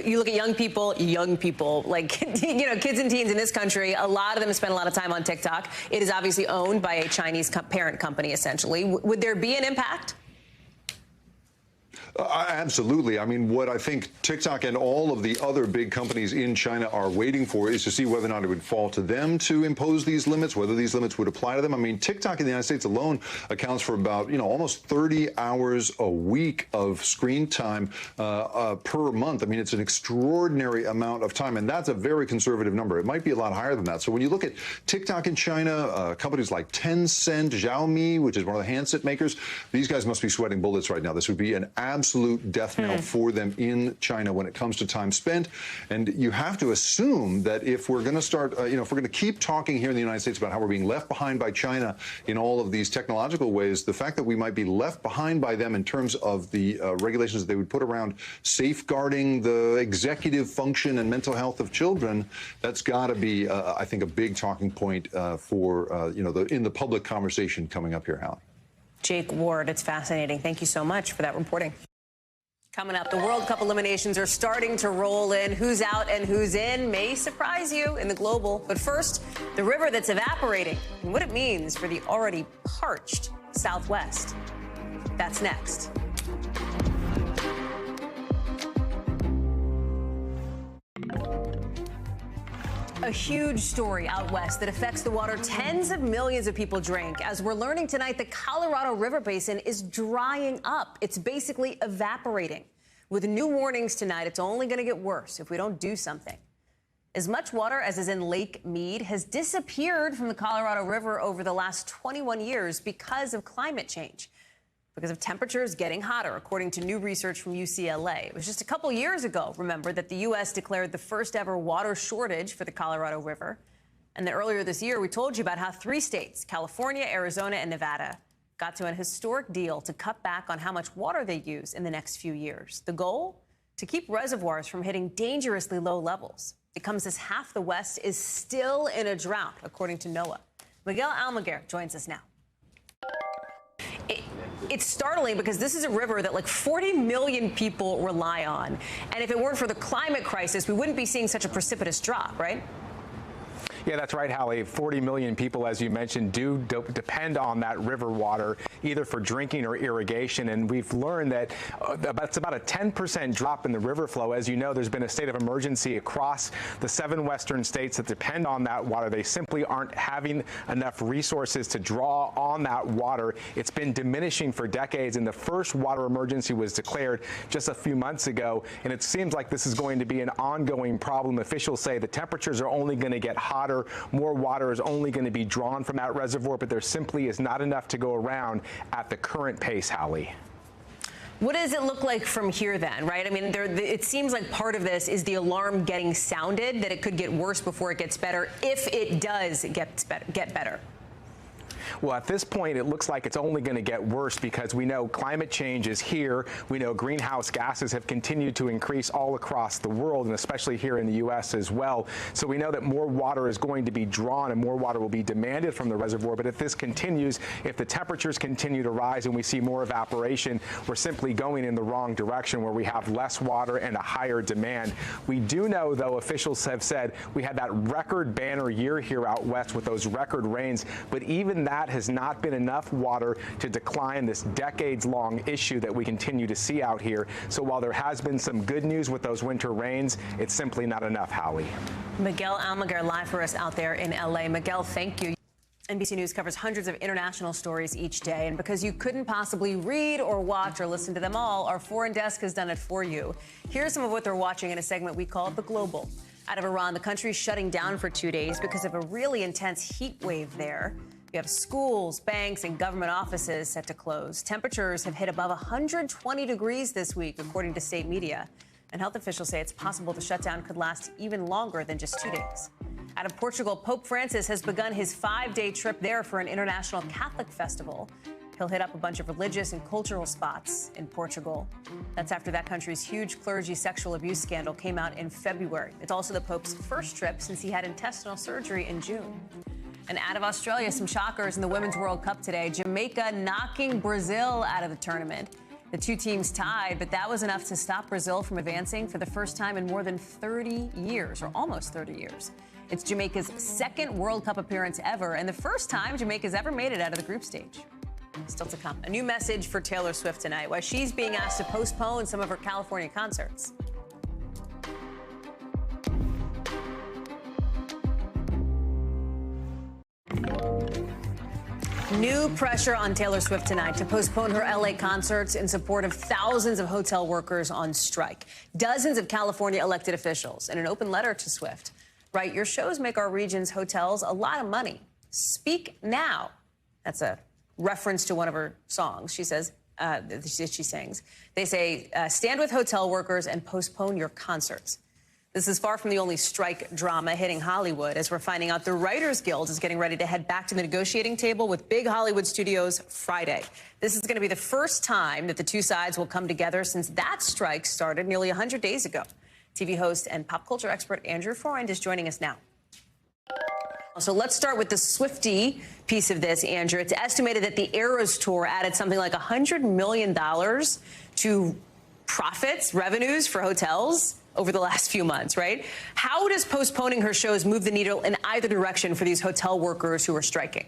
you look at young people, like, you know, kids and teens in this country, a lot of them spend a lot of time on TikTok. It is obviously owned by a Chinese parent company, essentially. Would there be an impact? Absolutely. I mean, what I think TikTok and all of the other big companies in China are waiting for is to see whether or not it would fall to them to impose these limits, whether these limits would apply to them. I mean, TikTok in the United States alone accounts for about, you know, almost 30 hours a week of screen time per month. I mean, it's an extraordinary amount of time, and that's a very conservative number. It might be a lot higher than that. So when you look at TikTok in China, companies like Tencent, Xiaomi, which is one of the handset makers, these guys must be sweating bullets right now. This would be an absolute absolute death knell for them in China when it comes to time spent. And you have to assume that if we're going to start, if we're going to keep talking here in the United States about how we're being left behind by China in all of these technological ways, the fact that we might be left behind by them in terms of the regulations that they would put around safeguarding the executive function and mental health of children, that's got to be, I think, a big talking point for, in the public conversation coming up here, Hallie. Jake Ward, it's fascinating. Thank you so much for that reporting. Coming up, the World Cup eliminations are starting to roll in. Who's out and who's in may surprise you in the global. But first, the river that's evaporating and what it means for the already parched Southwest. That's next. A huge story out west that affects the water tens of millions of people drink. As we're learning tonight, the Colorado River Basin is drying up. It's basically evaporating. With new warnings tonight, it's only going to get worse if we don't do something. As much water as is in Lake Mead has disappeared from the Colorado River over the last 21 years because of climate change. Because of temperatures getting hotter, according to new research from UCLA. It was just a couple years ago, remember, that the U.S. declared the first ever water shortage for the Colorado River. And then earlier this year, we told you about how 3 states, California, Arizona, and Nevada, got to an historic deal to cut back on how much water they use in the next few years. The goal? To keep reservoirs from hitting dangerously low levels. It comes as half the West is still in a drought, according to NOAA. Miguel Almaguer joins us now. It's startling because this is a river that like 40 million people rely on. And if it weren't for the climate crisis, we wouldn't be seeing such a precipitous drop, right? Yeah, that's right, Hallie. 40 million people, as you mentioned, do depend on that river water, either for drinking or irrigation. And we've learned that it's about a 10% drop in the river flow. As you know, there's been a state of emergency across the 7 western states that depend on that water. They simply aren't having enough resources to draw on that water. It's been diminishing for decades, and the first water emergency was declared just a few months ago. And it seems like this is going to be an ongoing problem. Officials say the temperatures are only going to get hotter. More water is only going to be drawn from that reservoir, but there simply is not enough to go around at the current pace, Hallie. What does it look like from here then, right? I mean, it seems like part of this is the alarm getting sounded, that it could get worse before it gets better, if it does get better. Well, at this point, it looks like it's only going to get worse because we know climate change is here. We know greenhouse gases have continued to increase all across the world, and especially here in the U.S. as well. So we know that more water is going to be drawn and more water will be demanded from the reservoir. But if this continues, if the temperatures continue to rise and we see more evaporation, we're simply going in the wrong direction where we have less water and a higher demand. We do know, though, officials have said we had that record banner year here out west with those record rains, but even that has not been enough water to decline this decades-long issue that we continue to see out here. So while there has been some good news with those winter rains, it's simply not enough, Hallie. Miguel Almaguer live for us out there in L.A. Miguel, thank you. NBC News covers hundreds of international stories each day, and because you couldn't possibly read or watch or listen to them all, our foreign desk has done it for you. Here's some of what they're watching in a segment we call The Global. Out of Iran, the country's shutting down for 2 days because of a really intense heat wave there. You have schools, banks, and government offices set to close. Temperatures have hit above 120 degrees this week, according to state media. And health officials say it's possible the shutdown could last even longer than just 2 days. Out of Portugal, Pope Francis has begun his 5-day trip there for an international Catholic festival. He'll hit up a bunch of religious and cultural spots in Portugal. That's after that country's huge clergy sexual abuse scandal came out in February. It's also the Pope's first trip since he had intestinal surgery in June. And out of Australia, some shockers in the Women's World Cup today. Jamaica knocking Brazil out of the tournament. The 2 teams tied, but that was enough to stop Brazil from advancing for the first time in more than 30 years, or almost 30 years. It's Jamaica's 2nd World Cup appearance ever, and the first time Jamaica's ever made it out of the group stage. Still to come. A new message for Taylor Swift tonight, why she's being asked to postpone some of her California concerts. New pressure on Taylor Swift tonight to postpone her LA concerts in support of thousands of hotel workers on strike. Dozens of California elected officials in an open letter to Swift write, "Your shows make our region's hotels a lot of money. Speak now." That's a reference to one of her songs. She says, that she sings. They say, stand with hotel workers and postpone your concerts. This is far from the only strike drama hitting Hollywood, as we're finding out the Writers Guild is getting ready to head back to the negotiating table with big Hollywood studios Friday. This is going to be the first time that the two sides will come together since that strike started nearly 100 days ago. TV host and pop culture expert Andrew Freund is joining us now. So let's start with the Swiftie piece of this, Andrew. It's estimated that the Eras Tour added something like $100 million to profits, revenues for hotels over the last few months, right? How does postponing her shows move the needle in either direction for these hotel workers who are striking?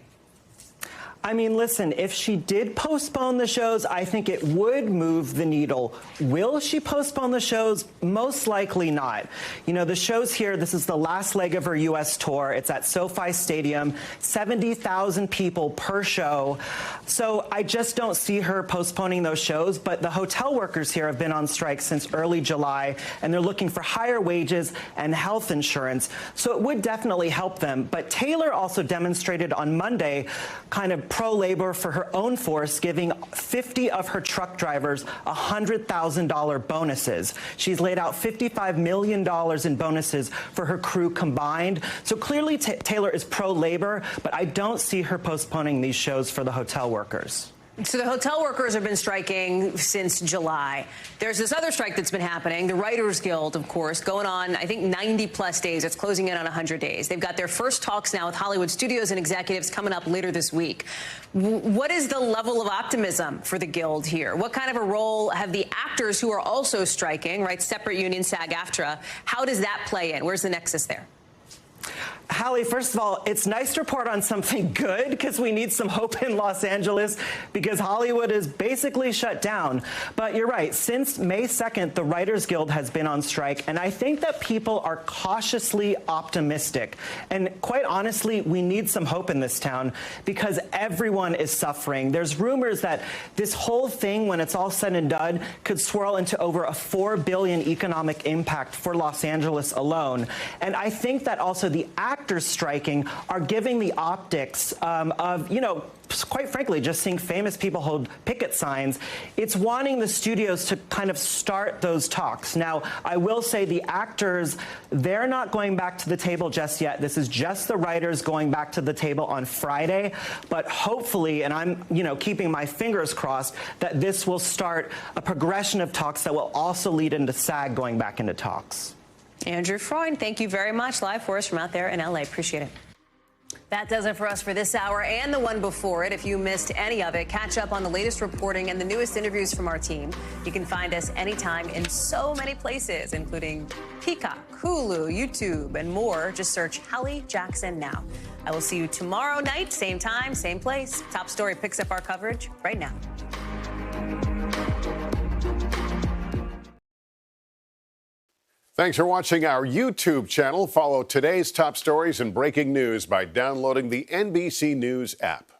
I mean, listen, if she did postpone the shows, I think it would move the needle. Will she postpone the shows? Most likely not. You know, the shows here, this is the last leg of her U.S. tour. It's at SoFi Stadium, 70,000 people per show. So I just don't see her postponing those shows. But the hotel workers here have been on strike since early July, and they're looking for higher wages and health insurance. So it would definitely help them. But Taylor also demonstrated on Monday kind of pro-labor for her own force, giving 50 of her truck drivers $100,000 bonuses. She's laid out $55 million in bonuses for her crew combined. So clearly Taylor is pro-labor, but I don't see her postponing these shows for the hotel workers. So the hotel workers have been striking since July. There's this other strike that's been happening, the Writers Guild, of course, going on, I think, 90-plus days. It's closing in on 100 days. They've got their first talks now with Hollywood studios and executives coming up later this week. What is the level of optimism for the Guild here? What kind of a role have the actors who are also striking, right, separate union, SAG-AFTRA, how does that play in? Where's the nexus there? Hallie, first of all, it's nice to report on something good because we need some hope in Los Angeles because Hollywood is basically shut down. But you're right. Since May 2nd, the Writers Guild has been on strike, and I think that people are cautiously optimistic. And quite honestly, we need some hope in this town because everyone is suffering. There's rumors that this whole thing, when it's all said and done, could swirl into over a $4 billion economic impact for Los Angeles alone. And I think that also the actors striking are giving the optics of, you know, quite frankly, just seeing famous people hold picket signs. It's wanting the studios to kind of start those talks. Now, I will say the actors, they're not going back to the table just yet. This is just the writers going back to the table on Friday. But hopefully, and I'm, you know, keeping my fingers crossed, that this will start a progression of talks that will also lead into SAG going back into talks. Andrew Freund, thank you very much. Live for us from out there in L.A. Appreciate it. That does it for us for this hour and the one before it. If you missed any of it, catch up on the latest reporting and the newest interviews from our team. You can find us anytime in so many places, including Peacock, Hulu, YouTube, and more. Just search Hallie Jackson now. I will see you tomorrow night, same time, same place. Top Story picks up our coverage right now. Thanks for watching our YouTube channel. Follow today's top stories and breaking news by downloading the NBC News app.